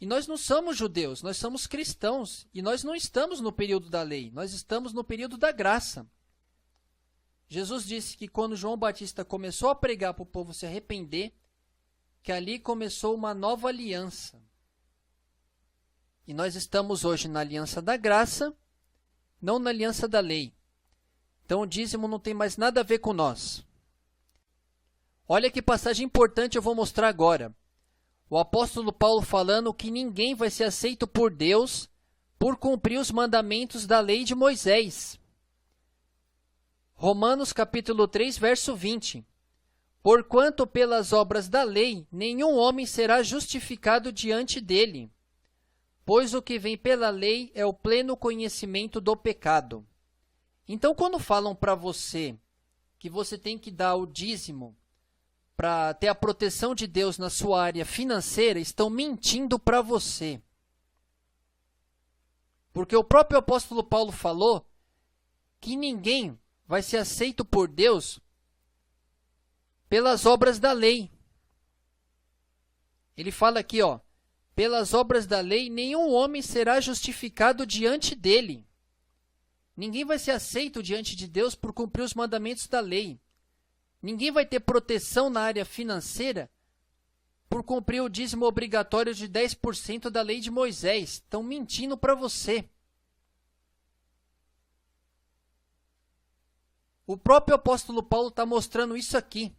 Speaker 1: E nós não somos judeus, nós somos cristãos. E nós não estamos no período da lei, nós estamos no período da graça. Jesus disse que quando João Batista começou a pregar para o povo se arrepender, que ali começou uma nova aliança. E nós estamos hoje na aliança da graça, não na aliança da lei. Então o dízimo não tem mais nada a ver com nós. Olha que passagem importante eu vou mostrar agora. O apóstolo Paulo falando que ninguém vai ser aceito por Deus por cumprir os mandamentos da lei de Moisés. Romanos capítulo 3, verso 20. Porquanto pelas obras da lei nenhum homem será justificado diante dele, pois o que vem pela lei é o pleno conhecimento do pecado. Então, quando falam para você que você tem que dar o dízimo para ter a proteção de Deus na sua área financeira, estão mentindo para você. Porque o próprio apóstolo Paulo falou que ninguém vai ser aceito por Deus pelas obras da lei. Ele fala aqui, ó, pelas obras da lei, nenhum homem será justificado diante dele. Ninguém vai ser aceito diante de Deus por cumprir os mandamentos da lei. Ninguém vai ter proteção na área financeira por cumprir o dízimo obrigatório de 10% da lei de Moisés. Estão mentindo para você. O próprio apóstolo Paulo está mostrando isso aqui.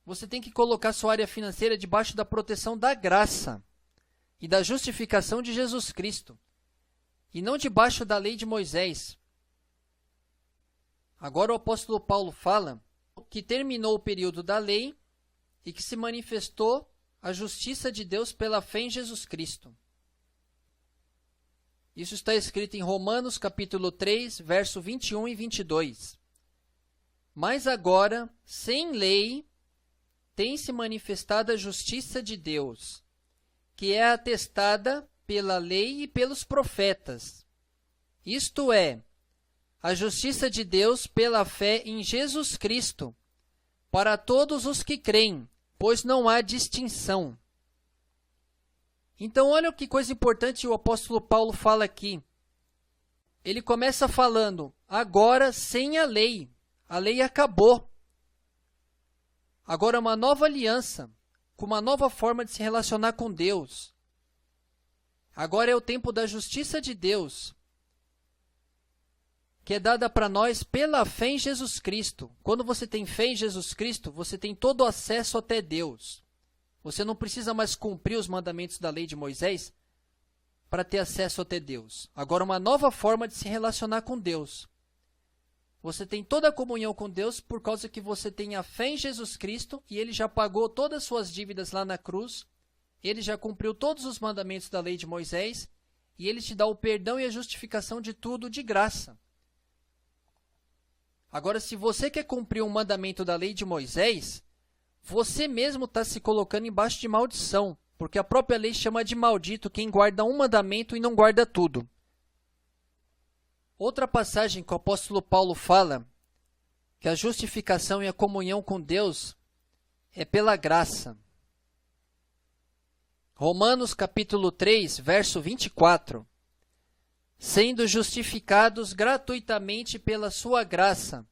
Speaker 1: Você tem que colocar sua área financeira debaixo da proteção da graça e da justificação de Jesus Cristo, e não debaixo da lei de Moisés. Agora o apóstolo Paulo fala que terminou o período da lei e que se manifestou a justiça de Deus pela fé em Jesus Cristo. Isso está escrito em Romanos capítulo 3, verso 21 e 22. Mas agora, sem lei, tem se manifestado a justiça de Deus, que é atestada pela lei e pelos profetas. Isto é, a justiça de Deus pela fé em Jesus Cristo, para todos os que creem, pois não há distinção. Então, olha que coisa importante o apóstolo Paulo fala aqui. Ele começa falando, agora sem a lei acabou. Agora uma nova aliança, com uma nova forma de se relacionar com Deus. Agora é o tempo da justiça de Deus, que é dada para nós pela fé em Jesus Cristo. Quando você tem fé em Jesus Cristo, você tem todo o acesso até Deus. Você não precisa mais cumprir os mandamentos da lei de Moisés para ter acesso até Deus. Agora, uma nova forma de se relacionar com Deus. Você tem toda a comunhão com Deus por causa que você tem a fé em Jesus Cristo e Ele já pagou todas as suas dívidas lá na cruz. Ele já cumpriu todos os mandamentos da lei de Moisés e Ele te dá o perdão e a justificação de tudo de graça. Agora, se você quer cumprir um mandamento da lei de Moisés, você mesmo está se colocando embaixo de maldição, porque a própria lei chama de maldito quem guarda um mandamento e não guarda tudo. Outra passagem que o apóstolo Paulo fala que a justificação e a comunhão com Deus é pela graça. Romanos capítulo 3, verso 24. Sendo justificados gratuitamente pela sua graça,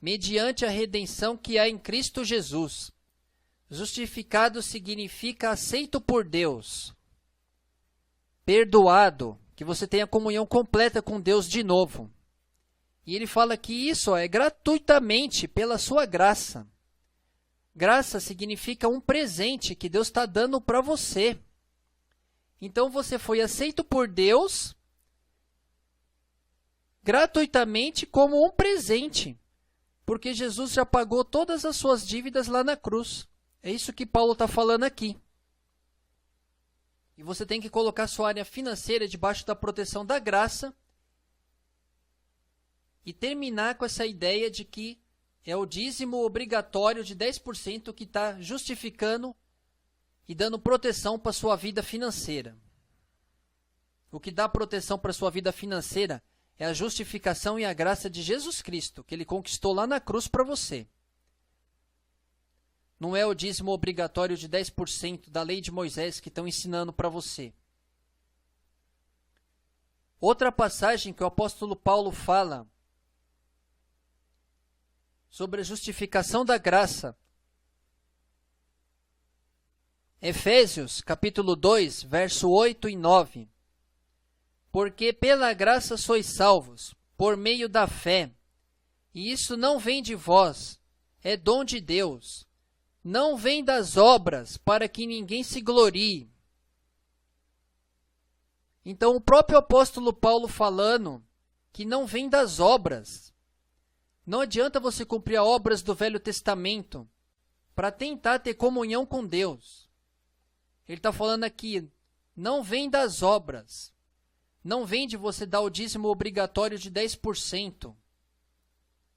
Speaker 1: mediante a redenção que há em Cristo Jesus. Justificado significa aceito por Deus. Perdoado, que você tenha comunhão completa com Deus de novo. E ele fala que isso é gratuitamente pela sua graça. Graça significa um presente que Deus está dando para você. Então você foi aceito por Deus gratuitamente como um presente, porque Jesus já pagou todas as suas dívidas lá na cruz. É isso que Paulo está falando aqui. E você tem que colocar sua área financeira debaixo da proteção da graça e terminar com essa ideia de que é o dízimo obrigatório de 10% que está justificando e dando proteção para a sua vida financeira. O que dá proteção para a sua vida financeira é a justificação e a graça de Jesus Cristo, que Ele conquistou lá na cruz para você. Não é o dízimo obrigatório de 10% da lei de Moisés que estão ensinando para você. Outra passagem que o apóstolo Paulo fala sobre a justificação da graça. Efésios, capítulo 2, verso 8 e 9. Porque pela graça sois salvos, por meio da fé. E isso não vem de vós, é dom de Deus. Não vem das obras, para que ninguém se glorie. Então, o próprio apóstolo Paulo falando que não vem das obras. Não adianta você cumprir as obras do Velho Testamento para tentar ter comunhão com Deus. Ele está falando aqui, não vem das obras. Não vem de você dar o dízimo obrigatório de 10%.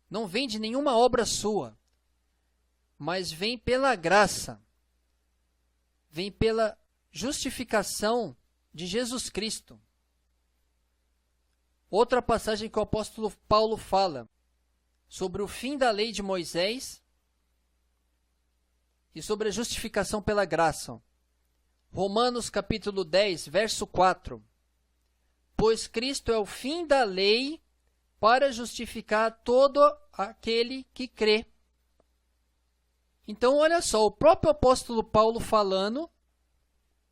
Speaker 1: Não vem de nenhuma obra sua. Mas vem pela graça. Vem pela justificação de Jesus Cristo. Outra passagem que o apóstolo Paulo fala sobre o fim da lei de Moisés e sobre a justificação pela graça. Romanos capítulo 10, verso 4. Pois Cristo é o fim da lei para justificar todo aquele que crê. Então, olha só, o próprio apóstolo Paulo falando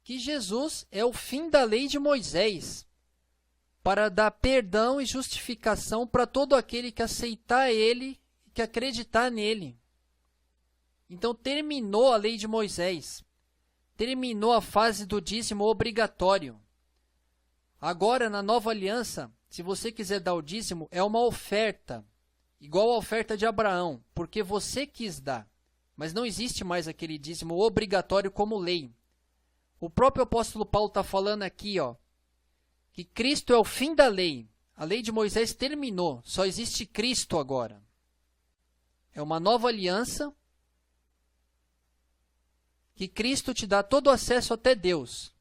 Speaker 1: que Jesus é o fim da lei de Moisés para dar perdão e justificação para todo aquele que aceitar ele e que acreditar nele. Então, terminou a lei de Moisés. Terminou a fase do dízimo obrigatório. Agora, na nova aliança, se você quiser dar o dízimo, é uma oferta, igual a oferta de Abraão, porque você quis dar. Mas não existe mais aquele dízimo obrigatório como lei. O próprio apóstolo Paulo está falando aqui, que Cristo é o fim da lei. A lei de Moisés terminou, só existe Cristo agora. É uma nova aliança que Cristo te dá todo o acesso até Deus.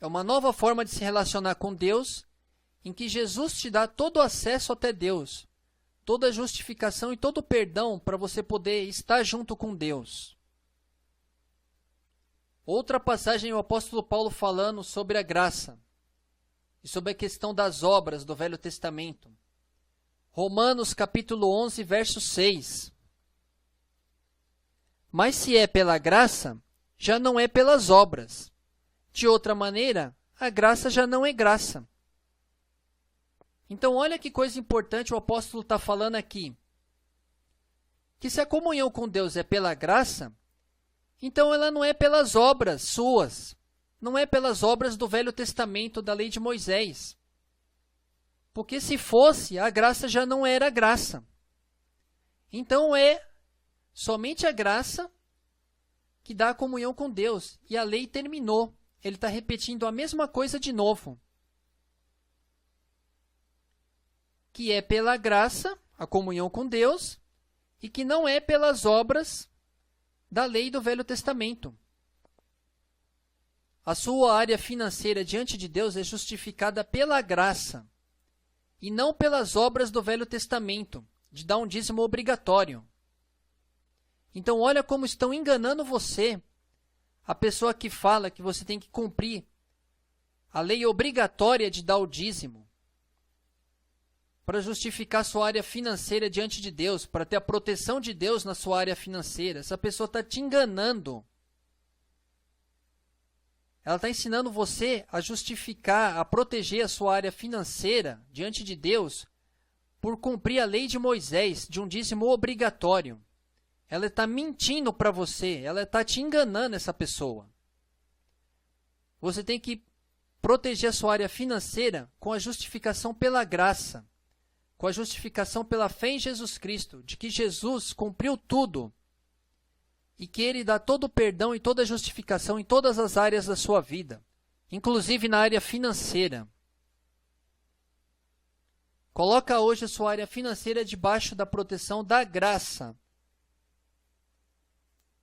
Speaker 1: É uma nova forma de se relacionar com Deus, em que Jesus te dá todo o acesso até Deus, toda a justificação e todo o perdão para você poder estar junto com Deus. Outra passagem, o apóstolo Paulo falando sobre a graça e sobre a questão das obras do Velho Testamento. Romanos capítulo 11, verso 6. Mas se é pela graça, já não é pelas obras. De outra maneira, a graça já não é graça. Então, olha que coisa importante o apóstolo está falando aqui. Que se a comunhão com Deus é pela graça, então ela não é pelas obras suas. Não é pelas obras do Velho Testamento, da lei de Moisés. Porque se fosse, a graça já não era graça. Então, é somente a graça que dá a comunhão com Deus. E a lei terminou. Ele está repetindo a mesma coisa de novo. Que é pela graça, a comunhão com Deus, e que não é pelas obras da lei do Velho Testamento. A sua área financeira diante de Deus é justificada pela graça, e não pelas obras do Velho Testamento, de dar um dízimo obrigatório. Então, olha como estão enganando você, a pessoa que fala que você tem que cumprir a lei obrigatória de dar o dízimo para justificar sua área financeira diante de Deus, para ter a proteção de Deus na sua área financeira. Essa pessoa está te enganando. Ela está ensinando você a justificar, a proteger a sua área financeira diante de Deus por cumprir a lei de Moisés, de um dízimo obrigatório. Ela está mentindo para você, ela está te enganando, essa pessoa. Você tem que proteger a sua área financeira com a justificação pela graça, com a justificação pela fé em Jesus Cristo, de que Jesus cumpriu tudo e que Ele dá todo o perdão e toda a justificação em todas as áreas da sua vida, inclusive na área financeira. Coloca hoje a sua área financeira debaixo da proteção da graça,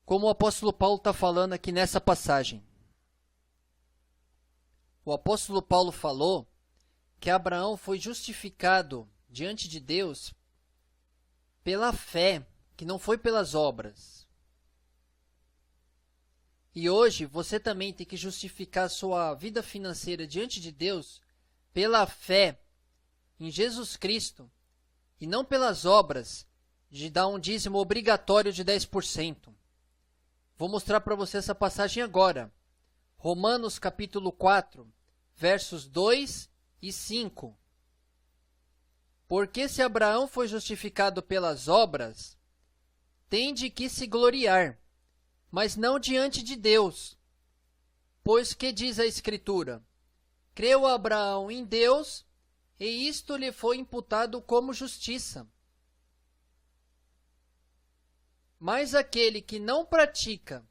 Speaker 1: como o apóstolo Paulo está falando aqui nessa passagem. O apóstolo Paulo falou que Abraão foi justificado diante de Deus pela fé, que não foi pelas obras. E hoje você também tem que justificar sua vida financeira diante de Deus pela fé em Jesus Cristo e não pelas obras de dar um dízimo obrigatório de 10%. Vou mostrar para você essa passagem agora. Romanos capítulo 4, versos 2 e 5. Porque se Abraão foi justificado pelas obras, tem de que se gloriar, mas não diante de Deus. Pois que diz a Escritura? Creu Abraão em Deus, e isto lhe foi imputado como justiça. Mas aquele que não pratica,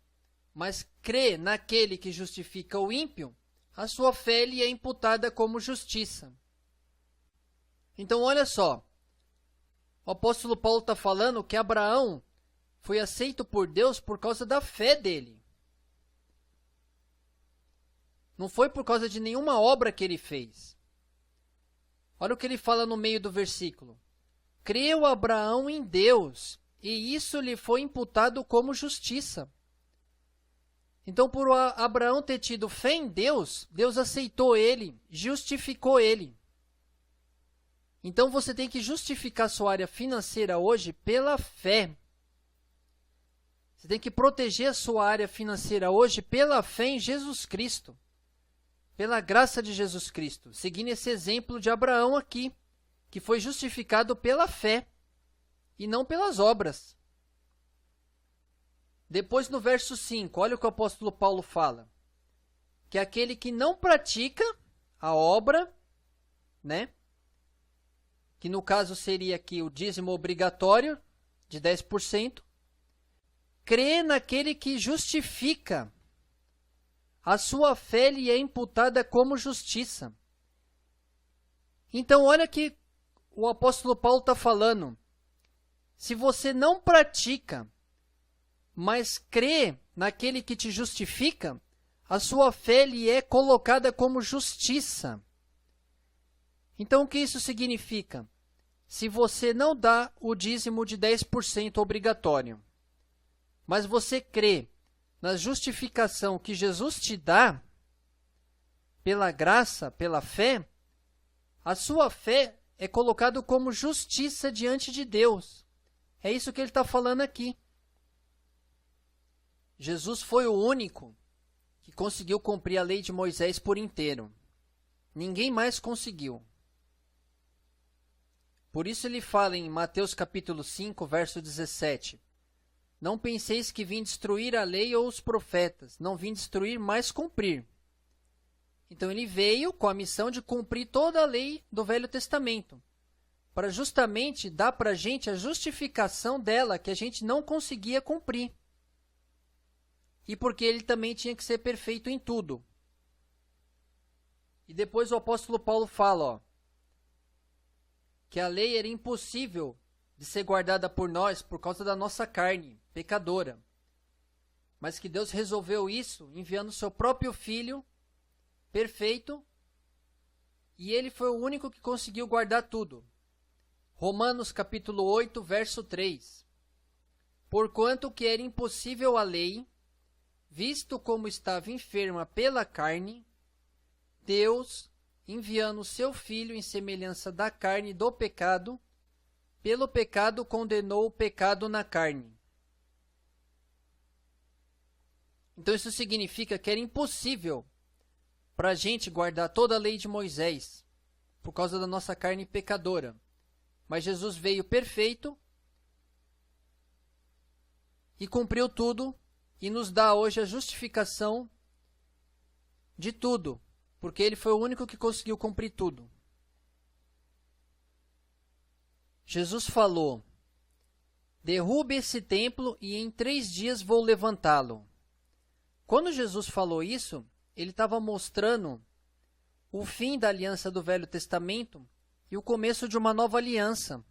Speaker 1: mas crê naquele que justifica o ímpio, a sua fé lhe é imputada como justiça. Então, olha só, o apóstolo Paulo está falando que Abraão foi aceito por Deus por causa da fé dele. Não foi por causa de nenhuma obra que ele fez. Olha o que ele fala no meio do versículo. Creu Abraão em Deus, e isso lhe foi imputado como justiça. Então, por Abraão ter tido fé em Deus, Deus aceitou ele, justificou ele. Então, você tem que justificar sua área financeira hoje pela fé. Você tem que proteger a sua área financeira hoje pela fé em Jesus Cristo. Pela graça de Jesus Cristo, seguindo esse exemplo de Abraão aqui, que foi justificado pela fé e não pelas obras. Depois no verso 5, olha o que o apóstolo Paulo fala, que aquele que não pratica a obra, né? Que no caso seria aqui o dízimo obrigatório de 10%, crê naquele que justifica. A sua fé lhe é imputada como justiça. Então, olha que o apóstolo Paulo está falando. Se você não pratica, mas crê naquele que te justifica, a sua fé lhe é colocada como justiça. Então, o que isso significa? Se você não dá o dízimo de 10% obrigatório, mas você crê na justificação que Jesus te dá, pela graça, pela fé, a sua fé é colocada como justiça diante de Deus. É isso que ele está falando aqui. Jesus foi o único que conseguiu cumprir a lei de Moisés por inteiro. Ninguém mais conseguiu. Por isso ele fala em Mateus capítulo 5, verso 17. Não penseis que vim destruir a lei ou os profetas. Não vim destruir, mas cumprir. Então ele veio com a missão de cumprir toda a lei do Velho Testamento, para justamente dar para a gente a justificação dela, que a gente não conseguia cumprir. E porque ele também tinha que ser perfeito em tudo. E depois o apóstolo Paulo fala, ó, que a lei era impossível de ser guardada por nós por causa da nossa carne pecadora. Mas que Deus resolveu isso enviando o seu próprio Filho perfeito, e ele foi o único que conseguiu guardar tudo. Romanos capítulo 8, verso 3. Porquanto que era impossível a lei, visto como estava enferma pela carne, Deus, enviando o seu Filho em semelhança da carne do pecado, pelo pecado condenou o pecado na carne. Então isso significa que era impossível para a gente guardar toda a lei de Moisés, por causa da nossa carne pecadora. Mas Jesus veio perfeito e cumpriu tudo e nos dá hoje a justificação de tudo, porque ele foi o único que conseguiu cumprir tudo. Jesus falou derrube esse templo e em 3 dias vou levantá-lo. Quando Jesus falou isso, ele estava mostrando o fim da aliança do Velho Testamento e o começo de uma nova aliança.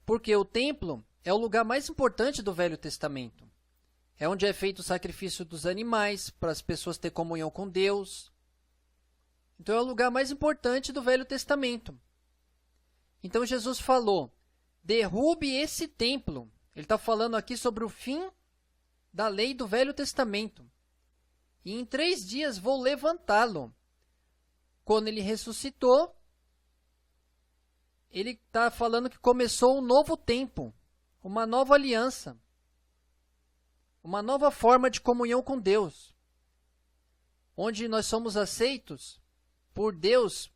Speaker 1: Porque o templo é o lugar mais importante do Velho Testamento. É onde é feito o sacrifício dos animais para as pessoas terem comunhão com Deus. Então é o lugar mais importante do Velho Testamento. Então Jesus falou, derrube esse templo. Ele está falando aqui sobre o fim da lei do Velho Testamento. E em 3 dias vou levantá-lo. Quando ele ressuscitou, ele está falando que começou um novo tempo, uma nova aliança, uma nova forma de comunhão com Deus, onde nós somos aceitos por Deus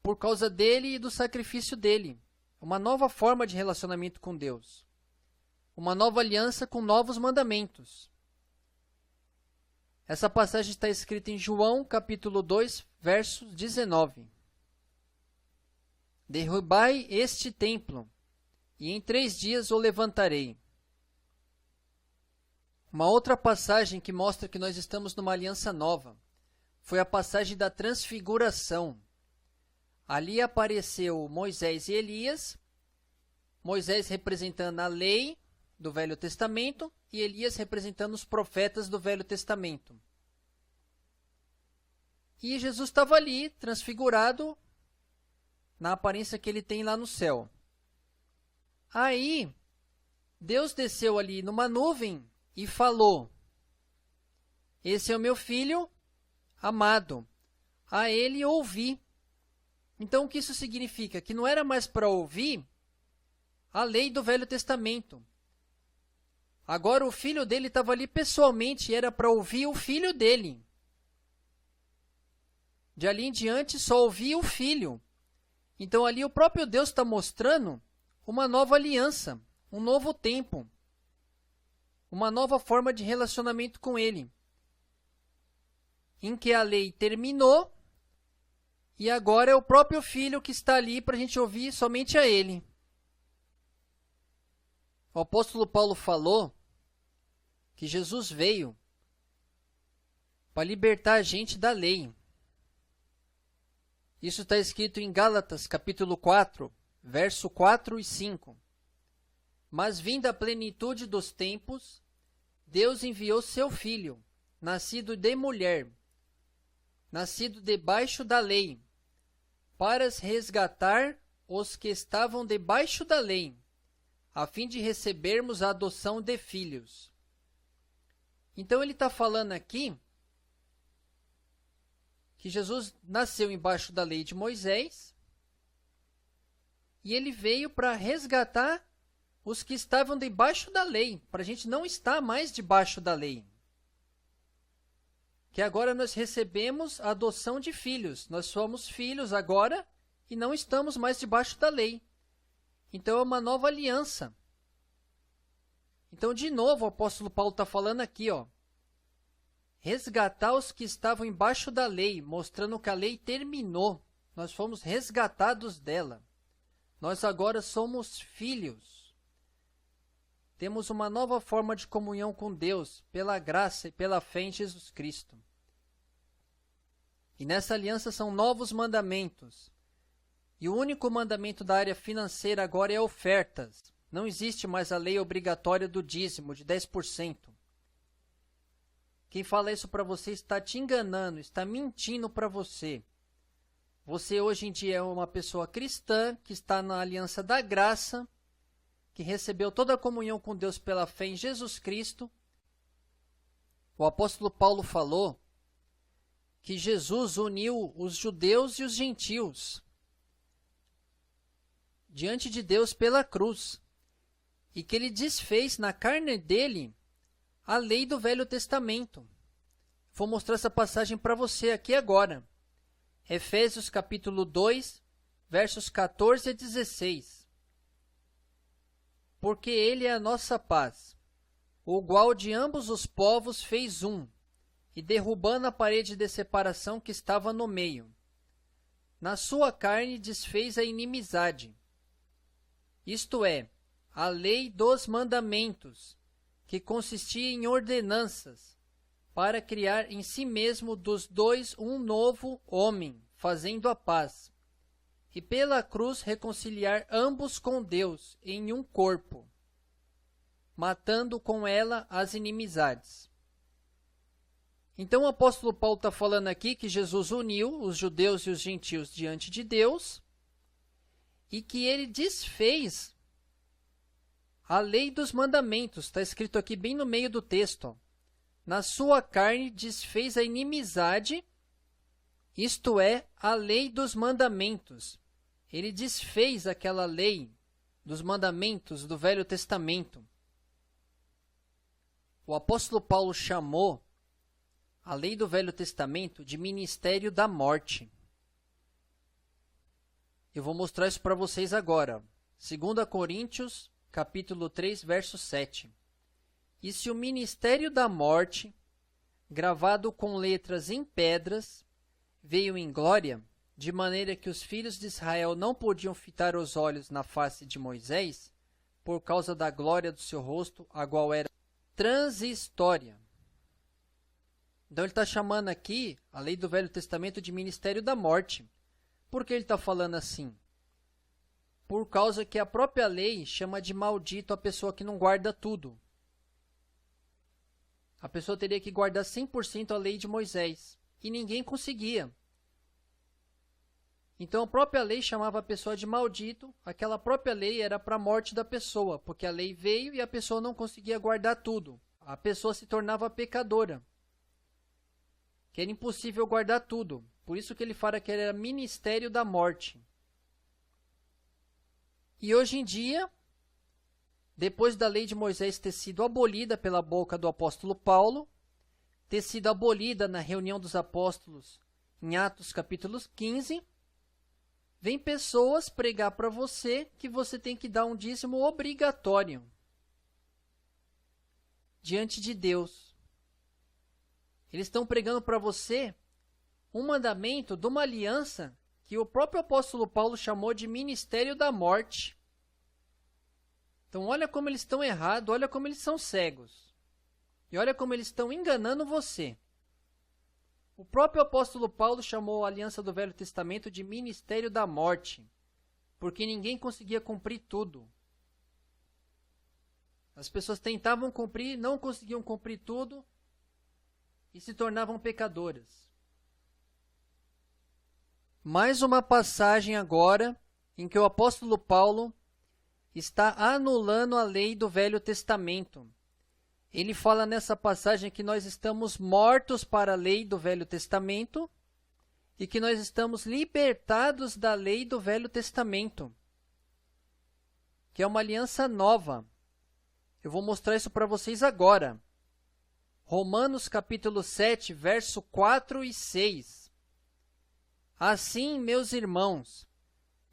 Speaker 1: por causa dele e do sacrifício dele. Uma nova forma de relacionamento com Deus. Uma nova aliança com novos mandamentos. Essa passagem está escrita em João, capítulo 2, verso 19. Derrubai este templo, e em 3 dias o levantarei. Uma outra passagem que mostra que nós estamos numa aliança nova foi a passagem da transfiguração. Ali apareceu Moisés e Elias, Moisés representando a lei do Velho Testamento e Elias representando os profetas do Velho Testamento. E Jesus estava ali, transfigurado, na aparência que ele tem lá no céu. Aí, Deus desceu ali numa nuvem e falou, esse é o meu filho amado, a ele ouvi. Então, o que isso significa? Que não era mais para ouvir a lei do Velho Testamento. Agora, o filho dele estava ali pessoalmente e era para ouvir o filho dele. De ali em diante, só ouvia o filho. Então, ali o próprio Deus está mostrando uma nova aliança, um novo tempo, uma nova forma de relacionamento com ele, em que a lei terminou e agora é o próprio Filho que está ali para a gente ouvir somente a ele. O apóstolo Paulo falou que Jesus veio para libertar a gente da lei. Isso está escrito em Gálatas, capítulo 4, verso 4 e 5. Mas vinda a plenitude dos tempos, Deus enviou seu Filho, nascido de mulher, nascido debaixo da lei, para resgatar os que estavam debaixo da lei, a fim de recebermos a adoção de filhos. Então ele está falando aqui que Jesus nasceu embaixo da lei de Moisés e ele veio para resgatar os que estavam debaixo da lei, para a gente não estar mais debaixo da lei. Que agora nós recebemos a adoção de filhos. Nós somos filhos agora e não estamos mais debaixo da lei. Então é uma nova aliança. Então, de novo, o apóstolo Paulo está falando aqui, ó, resgatar os que estavam embaixo da lei, mostrando que a lei terminou. Nós fomos resgatados dela. Nós agora somos filhos. Temos uma nova forma de comunhão com Deus, pela graça e pela fé em Jesus Cristo. E nessa aliança são novos mandamentos. E o único mandamento da área financeira agora é ofertas. Não existe mais a lei obrigatória do dízimo de 10%. Quem fala isso para você está te enganando, está mentindo para você. Você hoje em dia é uma pessoa cristã que está na aliança da graça, que recebeu toda a comunhão com Deus pela fé em Jesus Cristo. O apóstolo Paulo falou que Jesus uniu os judeus e os gentios diante de Deus pela cruz e que ele desfez na carne dele a lei do Velho Testamento. Vou mostrar essa passagem para você aqui agora. Efésios capítulo 2, versos 14 a 16. Porque ele é a nossa paz, o qual de ambos os povos fez um, e derrubando a parede de separação que estava no meio. Na sua carne desfez a inimizade, isto é, a lei dos mandamentos, que consistia em ordenanças, para criar em si mesmo dos dois um novo homem, fazendo a paz, e pela cruz reconciliar ambos com Deus em um corpo, matando com ela as inimizades. Então o apóstolo Paulo está falando aqui que Jesus uniu os judeus e os gentios diante de Deus e que ele desfez a lei dos mandamentos. Está escrito aqui bem no meio do texto. Ó. Na sua carne desfez a inimizade, isto é, a lei dos mandamentos. Ele desfez aquela lei dos mandamentos do Velho Testamento. O apóstolo Paulo chamou a lei do Velho Testamento de ministério da morte. Eu vou mostrar isso para vocês agora. 2 Coríntios, capítulo 3, verso 7. E se o ministério da morte, gravado com letras em pedras, veio em glória, de maneira que os filhos de Israel não podiam fitar os olhos na face de Moisés, por causa da glória do seu rosto, a qual era transitória. Então ele está chamando aqui a lei do Velho Testamento de ministério da morte. Por que ele está falando assim? Por causa que a própria lei chama de maldito a pessoa que não guarda tudo. A pessoa teria que guardar 100% a lei de Moisés. E ninguém conseguia. Então a própria lei chamava a pessoa de maldito. Aquela própria lei era para a morte da pessoa. Porque a lei veio e a pessoa não conseguia guardar tudo. A pessoa se tornava pecadora. Que era impossível guardar tudo. Por isso que ele fala que era ministério da morte. E hoje em dia, depois da lei de Moisés ter sido abolida pela boca do apóstolo Paulo, ter sido abolida na reunião dos apóstolos em Atos capítulo 15, vem pessoas pregar para você que você tem que dar um dízimo obrigatório diante de Deus. Eles estão pregando para você um mandamento de uma aliança que o próprio apóstolo Paulo chamou de ministério da morte. Então olha como eles estão errados, olha como eles são cegos. E olha como eles estão enganando você. O próprio apóstolo Paulo chamou a aliança do Velho Testamento de ministério da morte, porque ninguém conseguia cumprir tudo. As pessoas tentavam cumprir, não conseguiam cumprir tudo, e se tornavam pecadoras. Mais uma passagem agora em que o apóstolo Paulo está anulando a lei do Velho Testamento. Ele fala nessa passagem que nós estamos mortos para a lei do Velho Testamento e que nós estamos libertados da lei do Velho Testamento, que é uma aliança nova. Eu vou mostrar isso para vocês agora. Romanos capítulo 7, verso 4 e 6. Assim, meus irmãos,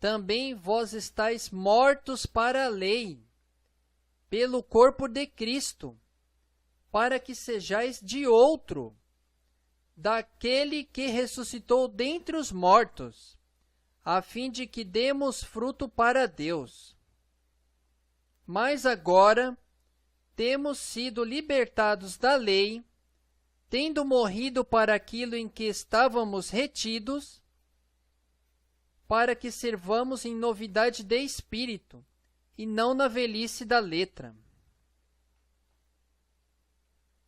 Speaker 1: também vós estáis mortos para a lei, pelo corpo de Cristo, para que sejais de outro, daquele que ressuscitou dentre os mortos, a fim de que demos fruto para Deus. Mas agora temos sido libertados da lei, tendo morrido para aquilo em que estávamos retidos, para que servamos em novidade de espírito, e não na velhice da letra.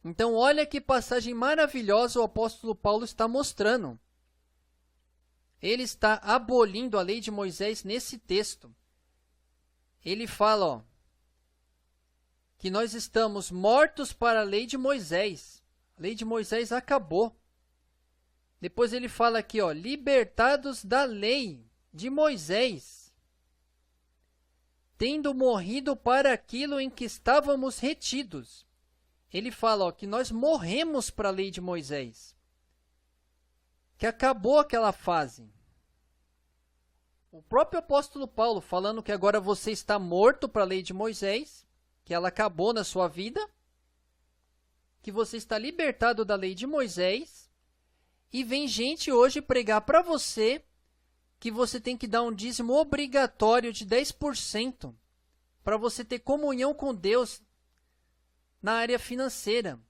Speaker 1: Então, olha que passagem maravilhosa o apóstolo Paulo está mostrando. Ele está abolindo a lei de Moisés nesse texto. Ele fala, ó, que nós estamos mortos para a lei de Moisés. A lei de Moisés acabou. Depois ele fala aqui, ó, libertados da lei de Moisés, tendo morrido para aquilo em que estávamos retidos. Ele fala, ó, que nós morremos para a lei de Moisés, que acabou aquela fase. O próprio apóstolo Paulo falando que agora você está morto para a lei de Moisés, que ela acabou na sua vida, que você está libertado da lei de Moisés, e vem gente hoje pregar para você que você tem que dar um dízimo obrigatório de 10% para você ter comunhão com Deus na área financeira.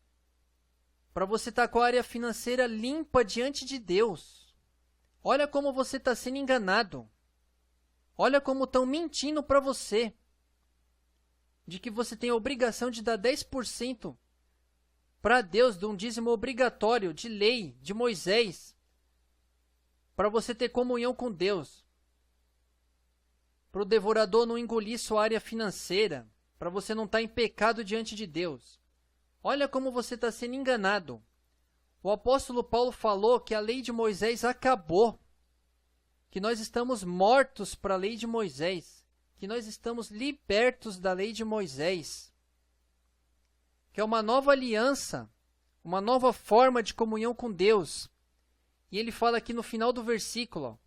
Speaker 1: Para você estar com a área financeira limpa diante de Deus. Olha como você está sendo enganado. Olha como estão mentindo para você. De que você tem a obrigação de dar 10% para Deus de um dízimo obrigatório, de lei, de Moisés. Para você ter comunhão com Deus. Para o devorador não engolir sua área financeira. Para você não estar em pecado diante de Deus. Olha como você está sendo enganado. O apóstolo Paulo falou que a lei de Moisés acabou. Que nós estamos mortos para a lei de Moisés. Que nós estamos libertos da lei de Moisés. Que é uma nova aliança. Uma nova forma de comunhão com Deus. E ele fala aqui no final do versículo.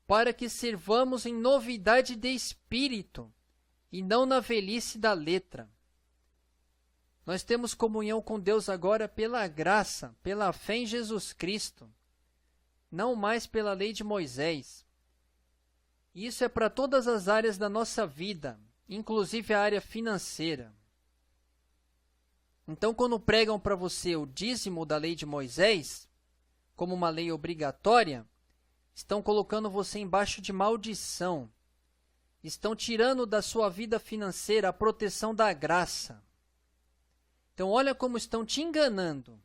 Speaker 1: Para que servamos em novidade de espírito. E não na velhice da letra. Nós temos comunhão com Deus agora pela graça, pela fé em Jesus Cristo, não mais pela lei de Moisés. Isso é para todas as áreas da nossa vida, inclusive a área financeira. Então, quando pregam para você o dízimo da lei de Moisés, como uma lei obrigatória, estão colocando você embaixo de maldição. Estão tirando da sua vida financeira a proteção da graça. Então, olha como estão te enganando.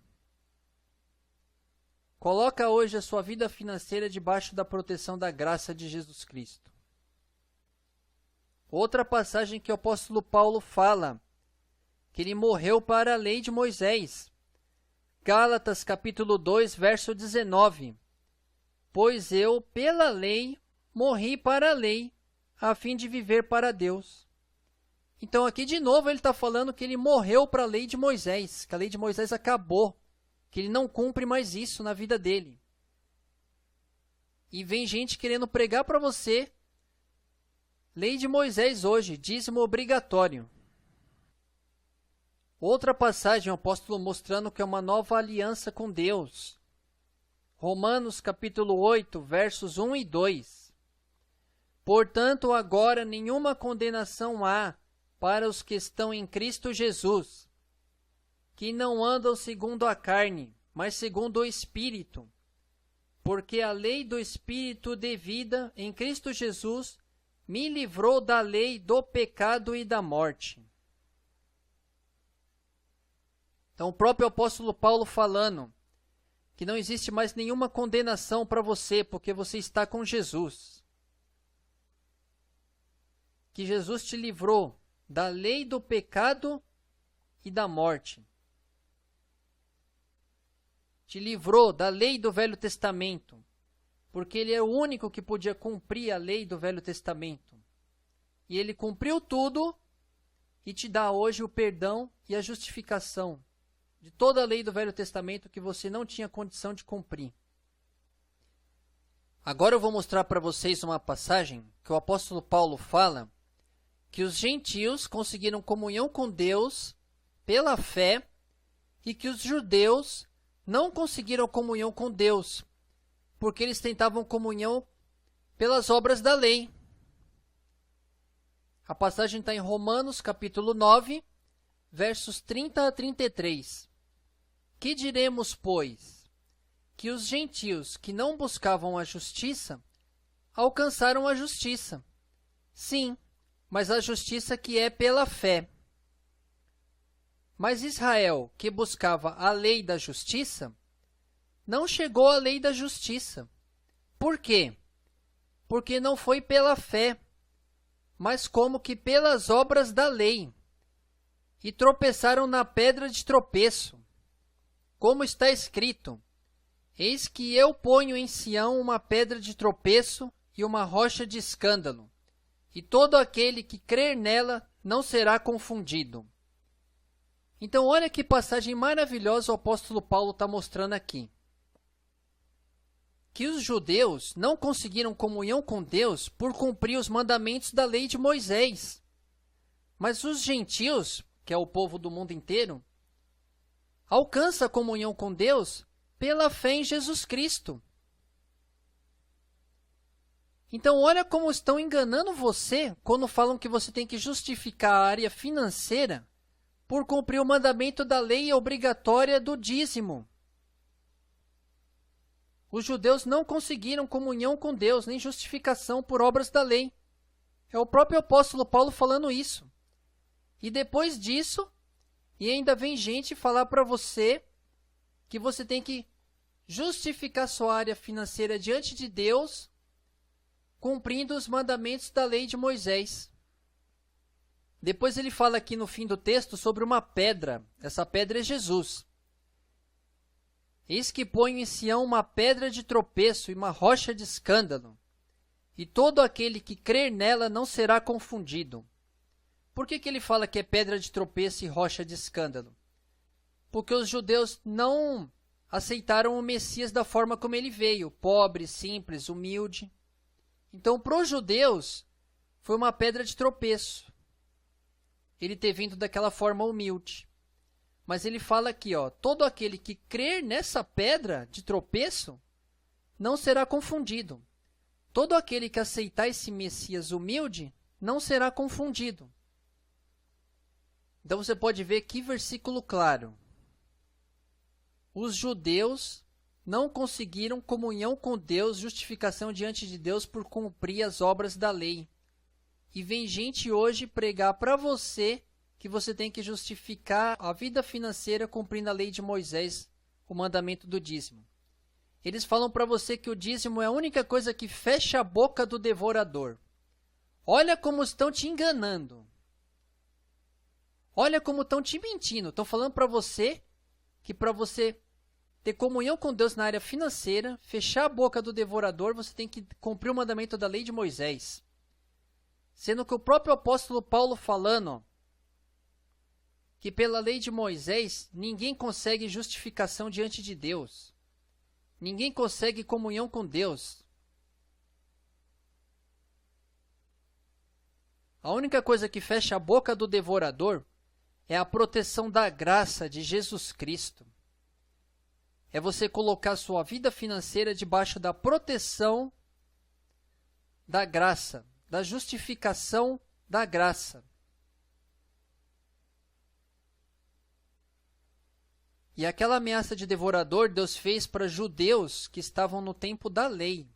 Speaker 1: Coloca hoje a sua vida financeira debaixo da proteção da graça de Jesus Cristo. Outra passagem que o apóstolo Paulo fala, que ele morreu para a lei de Moisés. Gálatas capítulo 2, verso 19. Pois eu, pela lei, morri para a lei, a fim de viver para Deus. Então, aqui de novo ele está falando que ele morreu para a lei de Moisés, que a lei de Moisés acabou, que ele não cumpre mais isso na vida dele. E vem gente querendo pregar para você lei de Moisés hoje, dízimo obrigatório. Outra passagem, o apóstolo mostrando que é uma nova aliança com Deus. Romanos capítulo 8, versos 1 e 2. Portanto, agora nenhuma condenação há para os que estão em Cristo Jesus, que não andam segundo a carne, mas segundo o Espírito. Porque a lei do Espírito de vida em Cristo Jesus me livrou da lei do pecado e da morte. Então, o próprio apóstolo Paulo falando que não existe mais nenhuma condenação para você, porque você está com Jesus. Que Jesus te livrou da lei do pecado e da morte. Te livrou da lei do Velho Testamento, porque ele é o único que podia cumprir a lei do Velho Testamento. E ele cumpriu tudo e te dá hoje o perdão e a justificação de toda a lei do Velho Testamento que você não tinha condição de cumprir. Agora eu vou mostrar para vocês uma passagem que o apóstolo Paulo fala que os gentios conseguiram comunhão com Deus pela fé e que os judeus não conseguiram comunhão com Deus, porque eles tentavam comunhão pelas obras da lei. A passagem está em Romanos, capítulo 9, versos 30 a 33. Que diremos, pois? Que os gentios que não buscavam a justiça alcançaram a justiça. Sim, mas a justiça que é pela fé. Mas Israel, que buscava a lei da justiça, não chegou à lei da justiça. Por quê? Porque não foi pela fé, mas como que pelas obras da lei. E tropeçaram na pedra de tropeço. Como está escrito: Eis que eu ponho em Sião uma pedra de tropeço e uma rocha de escândalo, e todo aquele que crer nela não será confundido. Então, olha que passagem maravilhosa o apóstolo Paulo está mostrando aqui. Que os judeus não conseguiram comunhão com Deus por cumprir os mandamentos da lei de Moisés. Mas os gentios, que é o povo do mundo inteiro, alcançam a comunhão com Deus pela fé em Jesus Cristo. Então, olha como estão enganando você quando falam que você tem que justificar a área financeira por cumprir o mandamento da lei obrigatória do dízimo. Os judeus não conseguiram comunhão com Deus, nem justificação por obras da lei. É o próprio apóstolo Paulo falando isso. E depois disso, e ainda vem gente falar para você que você tem que justificar sua área financeira diante de Deus, cumprindo os mandamentos da lei de Moisés. Depois ele fala aqui no fim do texto sobre uma pedra. Essa pedra é Jesus. Eis que ponho em Sião uma pedra de tropeço e uma rocha de escândalo, e todo aquele que crer nela não será confundido. Por que ele fala que é pedra de tropeço e rocha de escândalo? Porque os judeus não aceitaram o Messias da forma como ele veio, pobre, simples, humilde. Então, para os judeus, foi uma pedra de tropeço ele ter vindo daquela forma humilde. Mas ele fala aqui, todo aquele que crer nessa pedra de tropeço não será confundido. Todo aquele que aceitar esse Messias humilde não será confundido. Então você pode ver que versículo claro. Os judeus não conseguiram comunhão com Deus, justificação diante de Deus por cumprir as obras da lei. E vem gente hoje pregar para você que você tem que justificar a vida financeira cumprindo a lei de Moisés, o mandamento do dízimo. Eles falam para você que o dízimo é a única coisa que fecha a boca do devorador. Olha como estão te enganando. Olha como estão te mentindo. Estão falando para você que para você ter comunhão com Deus na área financeira, fechar a boca do devorador, você tem que cumprir o mandamento da lei de Moisés. Sendo que o próprio apóstolo Paulo falando que pela lei de Moisés ninguém consegue justificação diante de Deus. Ninguém consegue comunhão com Deus. A única coisa que fecha a boca do devorador é a proteção da graça de Jesus Cristo. É você colocar sua vida financeira debaixo da proteção da graça, da justificação da graça. E aquela ameaça de devorador Deus fez para judeus que estavam no tempo da lei,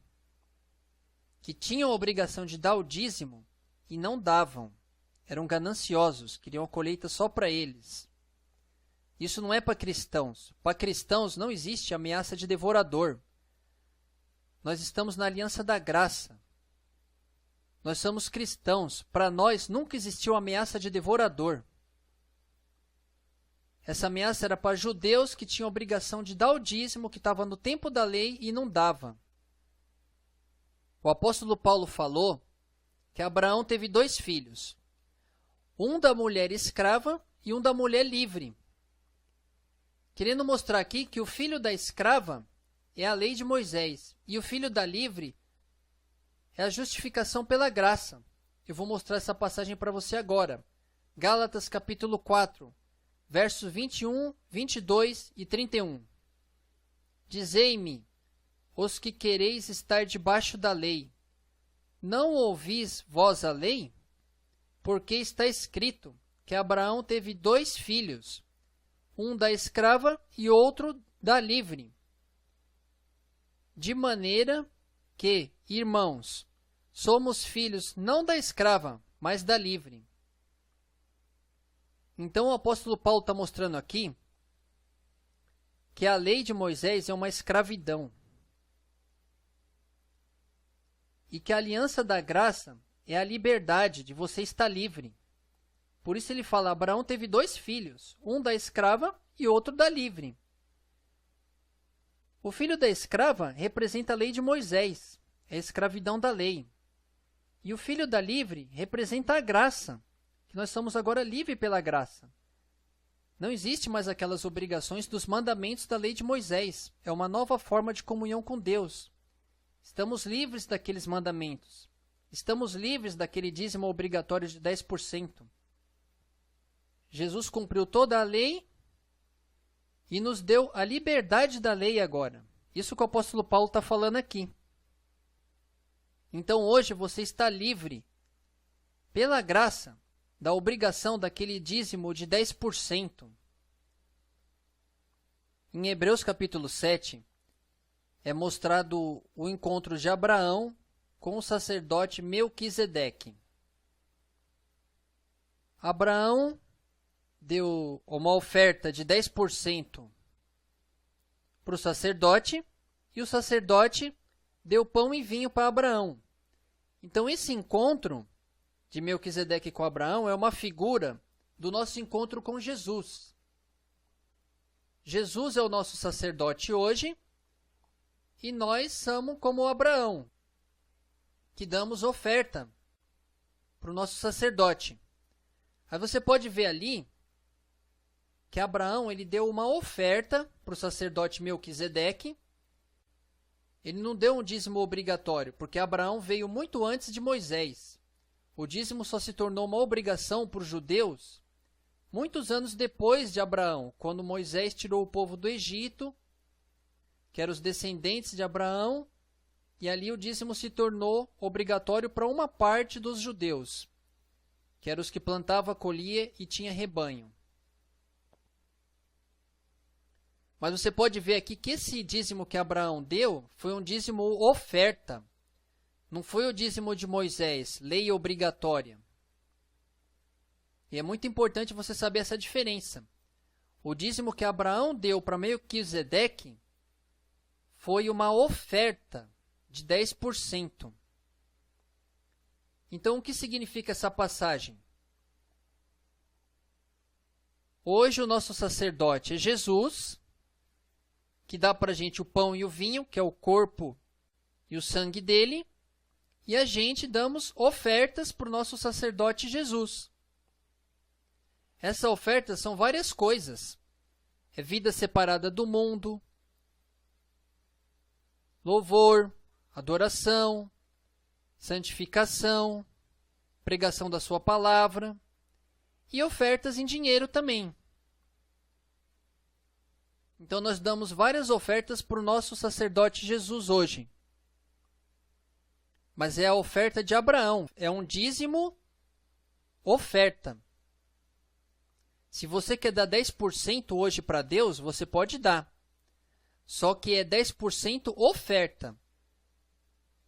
Speaker 1: que tinham a obrigação de dar o dízimo e não davam. Eram gananciosos, queriam a colheita só para eles. Isso não é para cristãos. Para cristãos não existe ameaça de devorador. Nós estamos na aliança da graça. Nós somos cristãos. Para nós nunca existiu ameaça de devorador. Essa ameaça era para judeus que tinham a obrigação de dar o dízimo, que estava no tempo da lei e não dava. O apóstolo Paulo falou que Abraão teve 2 filhos. Um da mulher escrava e um da mulher livre. Querendo mostrar aqui que o filho da escrava é a lei de Moisés e o filho da livre é a justificação pela graça. Eu vou mostrar essa passagem para você agora. Gálatas capítulo 4, versos 21, 22 e 31. Dizei-me, os que quereis estar debaixo da lei, não ouvis vós a lei? Porque está escrito que Abraão teve 2 filhos, um da escrava e outro da livre. De maneira que, irmãos, somos filhos não da escrava, mas da livre. Então o apóstolo Paulo está mostrando aqui que a lei de Moisés é uma escravidão. E que a aliança da graça é a liberdade de você estar livre. Por isso ele fala, Abraão teve 2 filhos, um da escrava e outro da livre. O filho da escrava representa a lei de Moisés, é a escravidão da lei. E o filho da livre representa a graça, que nós somos agora livres pela graça. Não existe mais aquelas obrigações dos mandamentos da lei de Moisés. É uma nova forma de comunhão com Deus. Estamos livres daqueles mandamentos. Estamos livres daquele dízimo obrigatório de 10%. Jesus cumpriu toda a lei e nos deu a liberdade da lei agora. Isso que o apóstolo Paulo está falando aqui. Então hoje você está livre, pela graça, da obrigação daquele dízimo de 10%. Em Hebreus capítulo 7, é mostrado o encontro de Abraão com o sacerdote Melquisedeque. Abraão deu uma oferta de 10% para o sacerdote e o sacerdote deu pão e vinho para Abraão. Então esse encontro de Melquisedeque com Abraão é uma figura do nosso encontro com Jesus. Jesus é o nosso sacerdote hoje e nós somos como Abraão, que damos oferta para o nosso sacerdote. Aí você pode ver ali que Abraão ele deu uma oferta para o sacerdote Melquisedeque. Ele não deu um dízimo obrigatório, porque Abraão veio muito antes de Moisés. O dízimo só se tornou uma obrigação para os judeus muitos anos depois de Abraão, quando Moisés tirou o povo do Egito, que eram os descendentes de Abraão, e ali o dízimo se tornou obrigatório para uma parte dos judeus, que eram os que plantava, colhia e tinha rebanho. Mas você pode ver aqui que esse dízimo que Abraão deu foi um dízimo oferta. Não foi o dízimo de Moisés, lei obrigatória. E é muito importante você saber essa diferença. O dízimo que Abraão deu para Melquisedeque foi uma oferta de 10%. Então, o que significa essa passagem? Hoje, o nosso sacerdote é Jesus, que dá para a gente o pão e o vinho, que é o corpo e o sangue dele, e a gente damos ofertas para o nosso sacerdote Jesus. Essas ofertas são várias coisas. É vida separada do mundo, louvor, adoração, santificação, pregação da sua palavra e ofertas em dinheiro também. Então nós damos várias ofertas para o nosso sacerdote Jesus hoje. Mas é a oferta de Abraão, é um dízimo oferta. Se você quer dar 10% hoje para Deus, você pode dar. Só que é 10% oferta.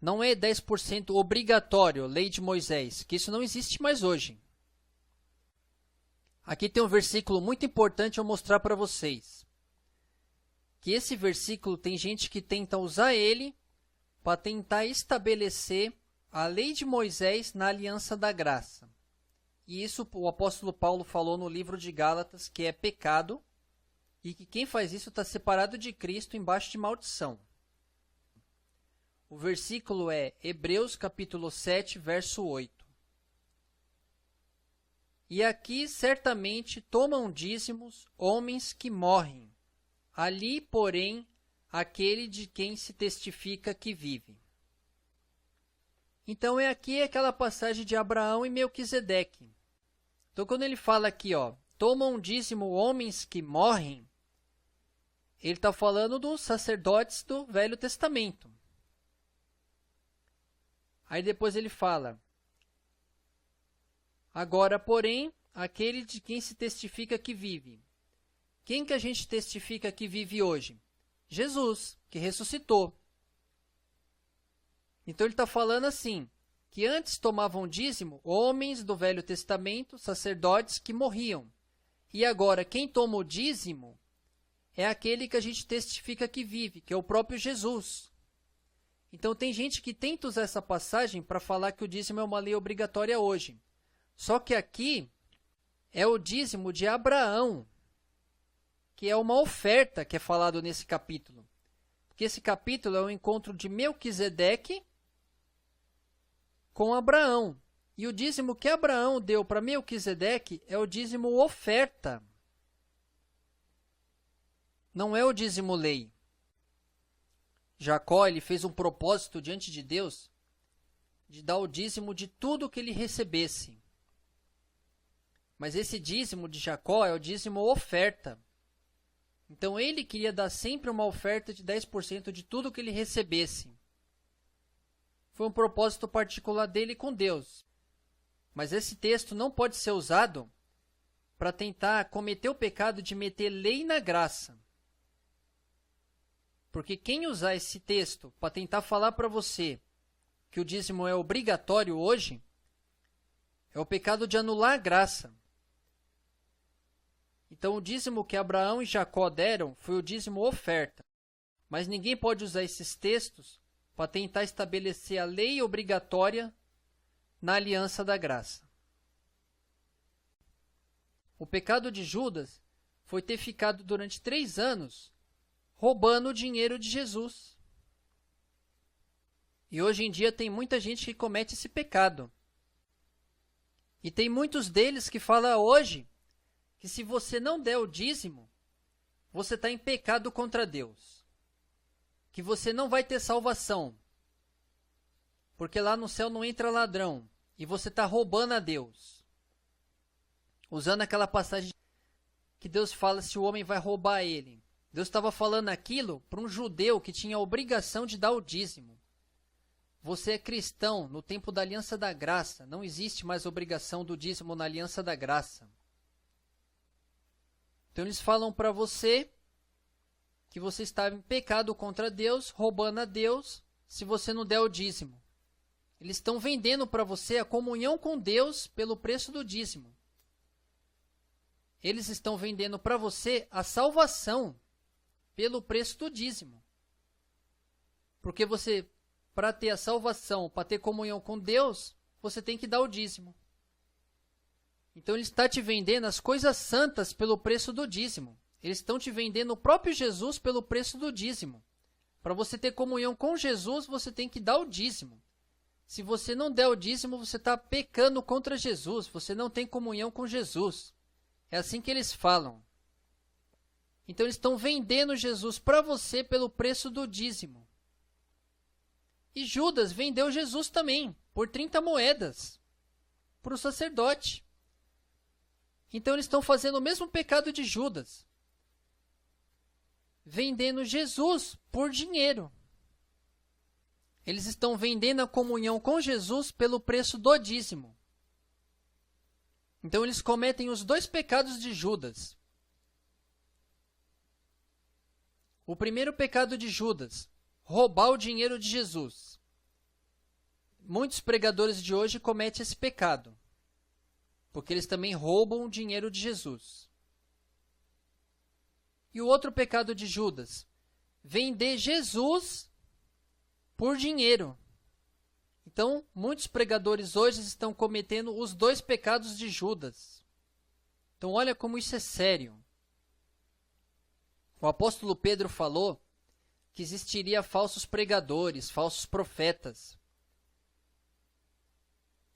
Speaker 1: Não é 10% obrigatório, lei de Moisés, que isso não existe mais hoje. Aqui tem um versículo muito importante eu mostrar para vocês. Que esse versículo tem gente que tenta usar ele para tentar estabelecer a lei de Moisés na aliança da graça. E isso o apóstolo Paulo falou no livro de Gálatas, que é pecado, e que quem faz isso está separado de Cristo embaixo de maldição. O versículo é Hebreus capítulo 7, verso 8. E aqui certamente tomam dízimos homens que morrem. Ali, porém, aquele de quem se testifica que vive. Então, aqui aquela passagem de Abraão e Melquisedeque. Então, quando ele fala aqui, tomam dízimo homens que morrem, ele está falando dos sacerdotes do Velho Testamento. Aí depois ele fala, agora, porém, aquele de quem se testifica que vive. Quem que a gente testifica que vive hoje? Jesus, que ressuscitou. Então ele está falando assim, que antes tomavam dízimo homens do Velho Testamento, sacerdotes que morriam. E agora, quem toma o dízimo é aquele que a gente testifica que vive, que é o próprio Jesus. Então tem gente que tenta usar essa passagem para falar que o dízimo é uma lei obrigatória hoje. Só que aqui é o dízimo de Abraão, que é uma oferta que é falado nesse capítulo. Porque esse capítulo é o encontro de Melquisedeque com Abraão. E o dízimo que Abraão deu para Melquisedeque é o dízimo oferta. Não é o dízimo lei. Jacó ele fez um propósito diante de Deus de dar o dízimo de tudo que ele recebesse. Mas esse dízimo de Jacó é o dízimo oferta. Então ele queria dar sempre uma oferta de 10% de tudo que ele recebesse. foi um propósito particular dele com Deus. Mas esse texto não pode ser usado para tentar cometer o pecado de meter lei na graça. Porque quem usar esse texto para tentar falar para você que o dízimo é obrigatório hoje, é o pecado de anular a graça. Então, o dízimo que Abraão e Jacó deram foi o dízimo oferta. Mas ninguém pode usar esses textos para tentar estabelecer a lei obrigatória na aliança da graça. O pecado de Judas foi ter ficado durante 3 anos roubando o dinheiro de Jesus. E hoje em dia tem muita gente que comete esse pecado. E tem muitos deles que falam hoje que se você não der o dízimo, você está em pecado contra Deus. Que você não vai ter salvação. Porque lá no céu não entra ladrão. E você está roubando a Deus. Usando aquela passagem que Deus fala se o homem vai roubar ele. Deus estava falando aquilo para um judeu que tinha a obrigação de dar o dízimo. Você é cristão no tempo da aliança da graça. Não existe mais obrigação do dízimo na aliança da graça. Então eles falam para você que você está em pecado contra Deus, roubando a Deus, se você não der o dízimo. Eles estão vendendo para você a comunhão com Deus pelo preço do dízimo. Eles estão vendendo para você a salvação pelo preço do dízimo. Porque você, para ter a salvação, para ter comunhão com Deus, você tem que dar o dízimo. Então ele está te vendendo as coisas santas pelo preço do dízimo. Eles estão te vendendo o próprio Jesus pelo preço do dízimo. Para você ter comunhão com Jesus, você tem que dar o dízimo. Se você não der o dízimo, você está pecando contra Jesus. Você não tem comunhão com Jesus. É assim que eles falam. Então eles estão vendendo Jesus para você pelo preço do dízimo. E Judas vendeu Jesus também, por 30 moedas, para o sacerdote. Então eles estão fazendo o mesmo pecado de Judas. Vendendo Jesus por dinheiro. Eles estão vendendo a comunhão com Jesus pelo preço do dízimo. Então eles cometem os 2 pecados de Judas. O primeiro pecado de Judas, roubar o dinheiro de Jesus. Muitos pregadores de hoje cometem esse pecado, porque eles também roubam o dinheiro de Jesus. E o outro pecado de Judas, vender Jesus por dinheiro. Então, muitos pregadores hoje estão cometendo os 2 pecados de Judas. Então, olha como isso é sério. O apóstolo Pedro falou que existiria falsos pregadores, falsos profetas.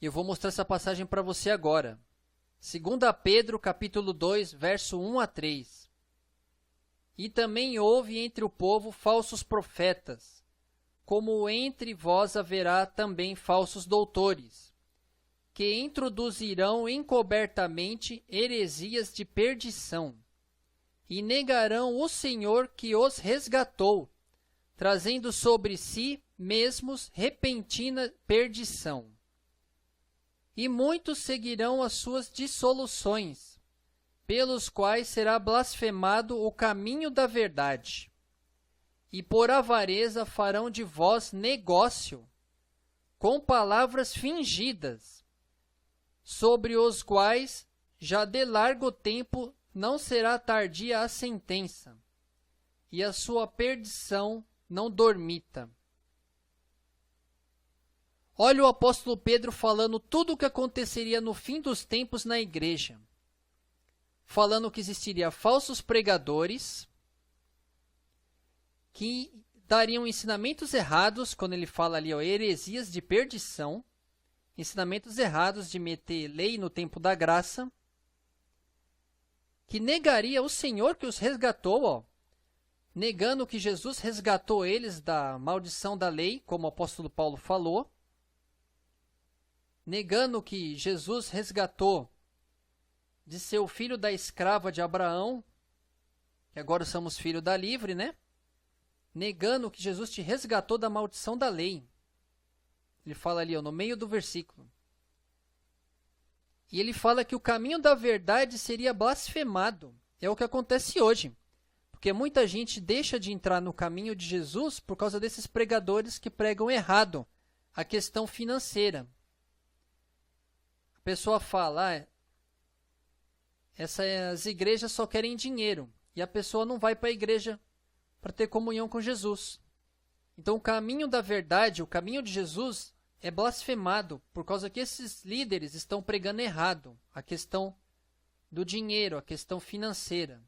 Speaker 1: E eu vou mostrar essa passagem para você agora. 2 Pedro, capítulo 2, verso 1 a 3. E também houve entre o povo falsos profetas, como entre vós haverá também falsos doutores, que introduzirão encobertamente heresias de perdição, e negarão o Senhor que os resgatou, trazendo sobre si mesmos repentina perdição. E muitos seguirão as suas dissoluções, pelos quais será blasfemado o caminho da verdade. E por avareza farão de vós negócio, com palavras fingidas, sobre os quais já de largo tempo não será tardia a sentença, e a sua perdição não dormita. Olha o apóstolo Pedro falando tudo o que aconteceria no fim dos tempos na igreja. Falando que existiria falsos pregadores, que dariam ensinamentos errados, quando ele fala ali, heresias de perdição, ensinamentos errados de meter lei no tempo da graça, que negaria o Senhor que os resgatou, negando que Jesus resgatou eles da maldição da lei, como o apóstolo Paulo falou, negando que Jesus resgatou de ser o filho da escrava de Abraão, que agora somos filho da livre, né? Negando que Jesus te resgatou da maldição da lei. Ele fala ali, ó, no meio do versículo. E ele fala que o caminho da verdade seria blasfemado. É o que acontece hoje. Porque muita gente deixa de entrar no caminho de Jesus por causa desses pregadores que pregam errado a questão financeira. A pessoa fala, essas igrejas só querem dinheiro. E a pessoa não vai para a igreja para ter comunhão com Jesus. Então o caminho da verdade, o caminho de Jesus, é blasfemado por causa que esses líderes estão pregando errado a questão do dinheiro, a questão financeira.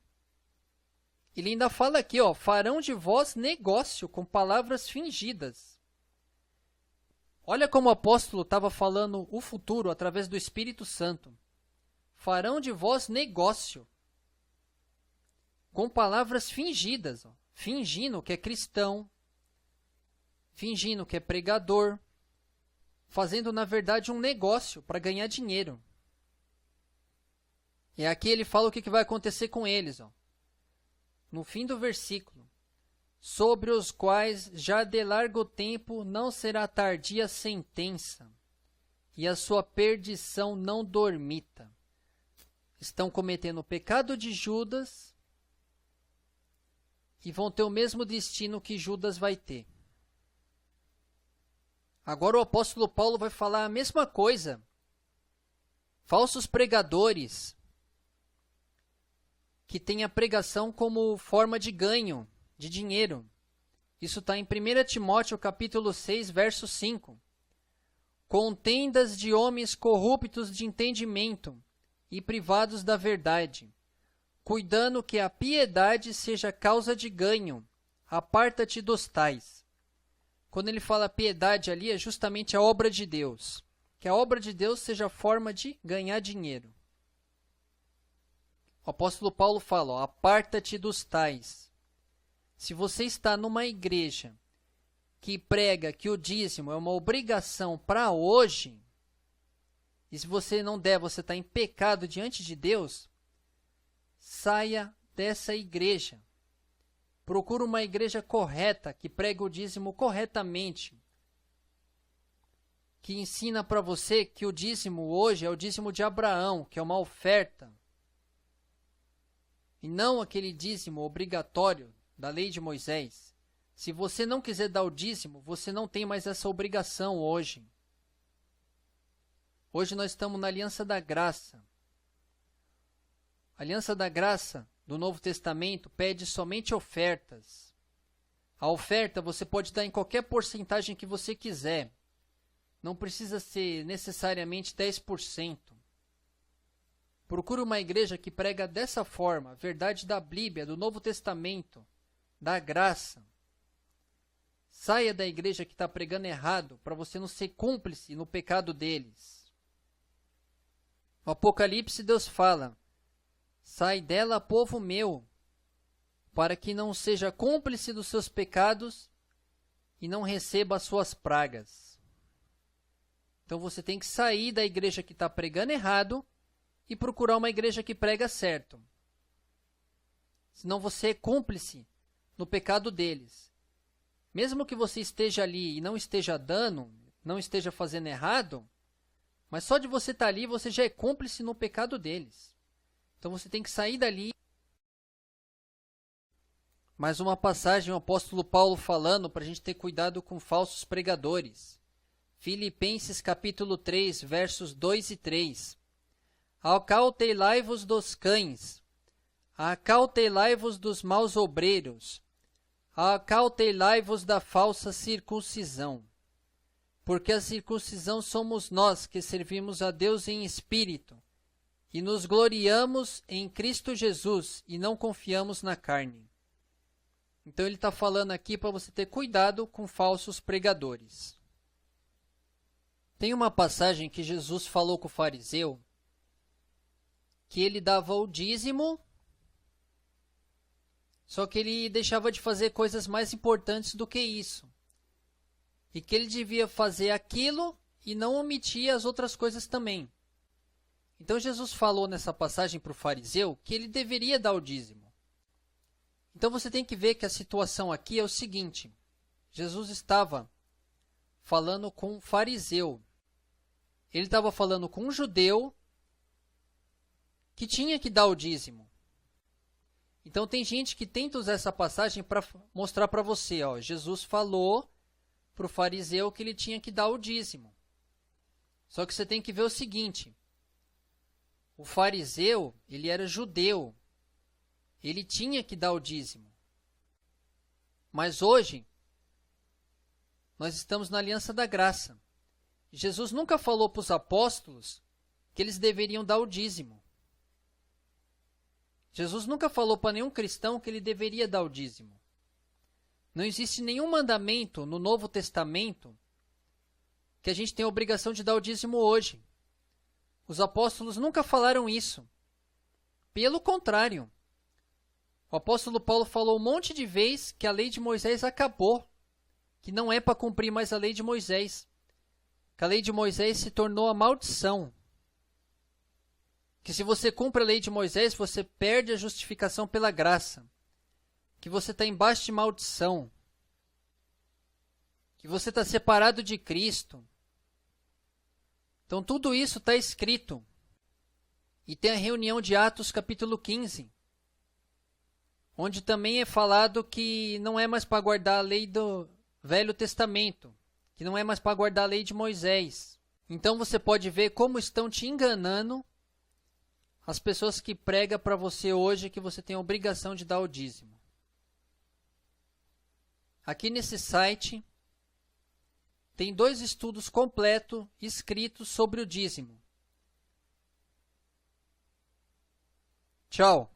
Speaker 1: Ele ainda fala aqui, ó, farão de vós negócio com palavras fingidas. Olha como o apóstolo estava falando o futuro através do Espírito Santo. Farão de vós negócio com palavras fingidas, ó, fingindo que é cristão, fingindo que é pregador, fazendo, na verdade, um negócio para ganhar dinheiro. E aqui ele fala o que vai acontecer com eles. Ó. No fim do versículo. Sobre os quais já de largo tempo não será tardia sentença, e a sua perdição não dormita. Estão cometendo o pecado de Judas e vão ter o mesmo destino que Judas vai ter. Agora o apóstolo Paulo vai falar a mesma coisa. Falsos pregadores que têm a pregação como forma de ganho, de dinheiro. Isso está em 1 Timóteo capítulo 6, verso 5. Contendas de homens corruptos de entendimento e privados da verdade, cuidando que a piedade seja causa de ganho, aparta-te dos tais. Quando ele fala piedade ali, é justamente a obra de Deus. Que a obra de Deus seja a forma de ganhar dinheiro. O apóstolo Paulo fala, ó, aparta-te dos tais. Se você está numa igreja que prega que o dízimo é uma obrigação para hoje, e se você não der, você está em pecado diante de Deus, saia dessa igreja. Procura uma igreja correta, que prega o dízimo corretamente, que ensina para você que o dízimo hoje é o dízimo de Abraão, que é uma oferta, e não aquele dízimo obrigatório da lei de Moisés. Se você não quiser dar o dízimo, você não tem mais essa obrigação hoje. Hoje nós estamos na Aliança da Graça. A Aliança da Graça do Novo Testamento pede somente ofertas. A oferta você pode dar em qualquer porcentagem que você quiser. Não precisa ser necessariamente 10%. Procure uma igreja que prega dessa forma, a verdade da Bíblia, do Novo Testamento, da graça. Saia da igreja que está pregando errado, para você não ser cúmplice no pecado deles. No Apocalipse, Deus fala, sai dela, povo meu, para que não seja cúmplice dos seus pecados e não receba as suas pragas. Então você tem que sair da igreja que está pregando errado e procurar uma igreja que prega certo. Senão você é cúmplice no pecado deles. Mesmo que você esteja ali e não esteja dando, não esteja fazendo errado, mas só de você estar ali, você já é cúmplice no pecado deles. Então você tem que sair dali. Mais uma passagem, o apóstolo Paulo falando para a gente ter cuidado com falsos pregadores. Filipenses capítulo 3, versos 2 e 3. Acautelai-vos dos cães, acautelai-vos dos maus obreiros, acautelai-vos da falsa circuncisão. Porque a circuncisão somos nós que servimos a Deus em espírito, e nos gloriamos em Cristo Jesus e não confiamos na carne. Então ele está falando aqui para você ter cuidado com falsos pregadores. Tem uma passagem que Jesus falou com o fariseu, que ele dava o dízimo, só que ele deixava de fazer coisas mais importantes do que isso. E que ele devia fazer aquilo e não omitia as outras coisas também. Então Jesus falou nessa passagem para o fariseu que ele deveria dar o dízimo. Então você tem que ver que a situação aqui é o seguinte. Jesus estava falando com um fariseu. Ele estava falando com um judeu que tinha que dar o dízimo. Então tem gente que tenta usar essa passagem para mostrar para você, ó, Jesus falou para o fariseu que ele tinha que dar o dízimo. Só que você tem que ver o seguinte, o fariseu, ele era judeu, ele tinha que dar o dízimo. Mas hoje, nós estamos na aliança da graça. Jesus nunca falou para os apóstolos que eles deveriam dar o dízimo. Jesus nunca falou para nenhum cristão que ele deveria dar o dízimo. Não existe nenhum mandamento no Novo Testamento que a gente tem a obrigação de dar o dízimo hoje. Os apóstolos nunca falaram isso. Pelo contrário, o apóstolo Paulo falou um monte de vezes que a lei de Moisés acabou, que não é para cumprir mais a lei de Moisés, que a lei de Moisés se tornou a maldição, que se você cumpre a lei de Moisés, você perde a justificação pela graça, que você está embaixo de maldição, que você está separado de Cristo. Então tudo isso está escrito. E tem a reunião de Atos capítulo 15, onde também é falado que não é mais para guardar a lei do Velho Testamento, que não é mais para guardar a lei de Moisés. Então você pode ver como estão te enganando as pessoas que pregam para você hoje que você tem a obrigação de dar o dízimo. Aqui nesse site tem 2 estudos completos escritos sobre o dízimo. Tchau!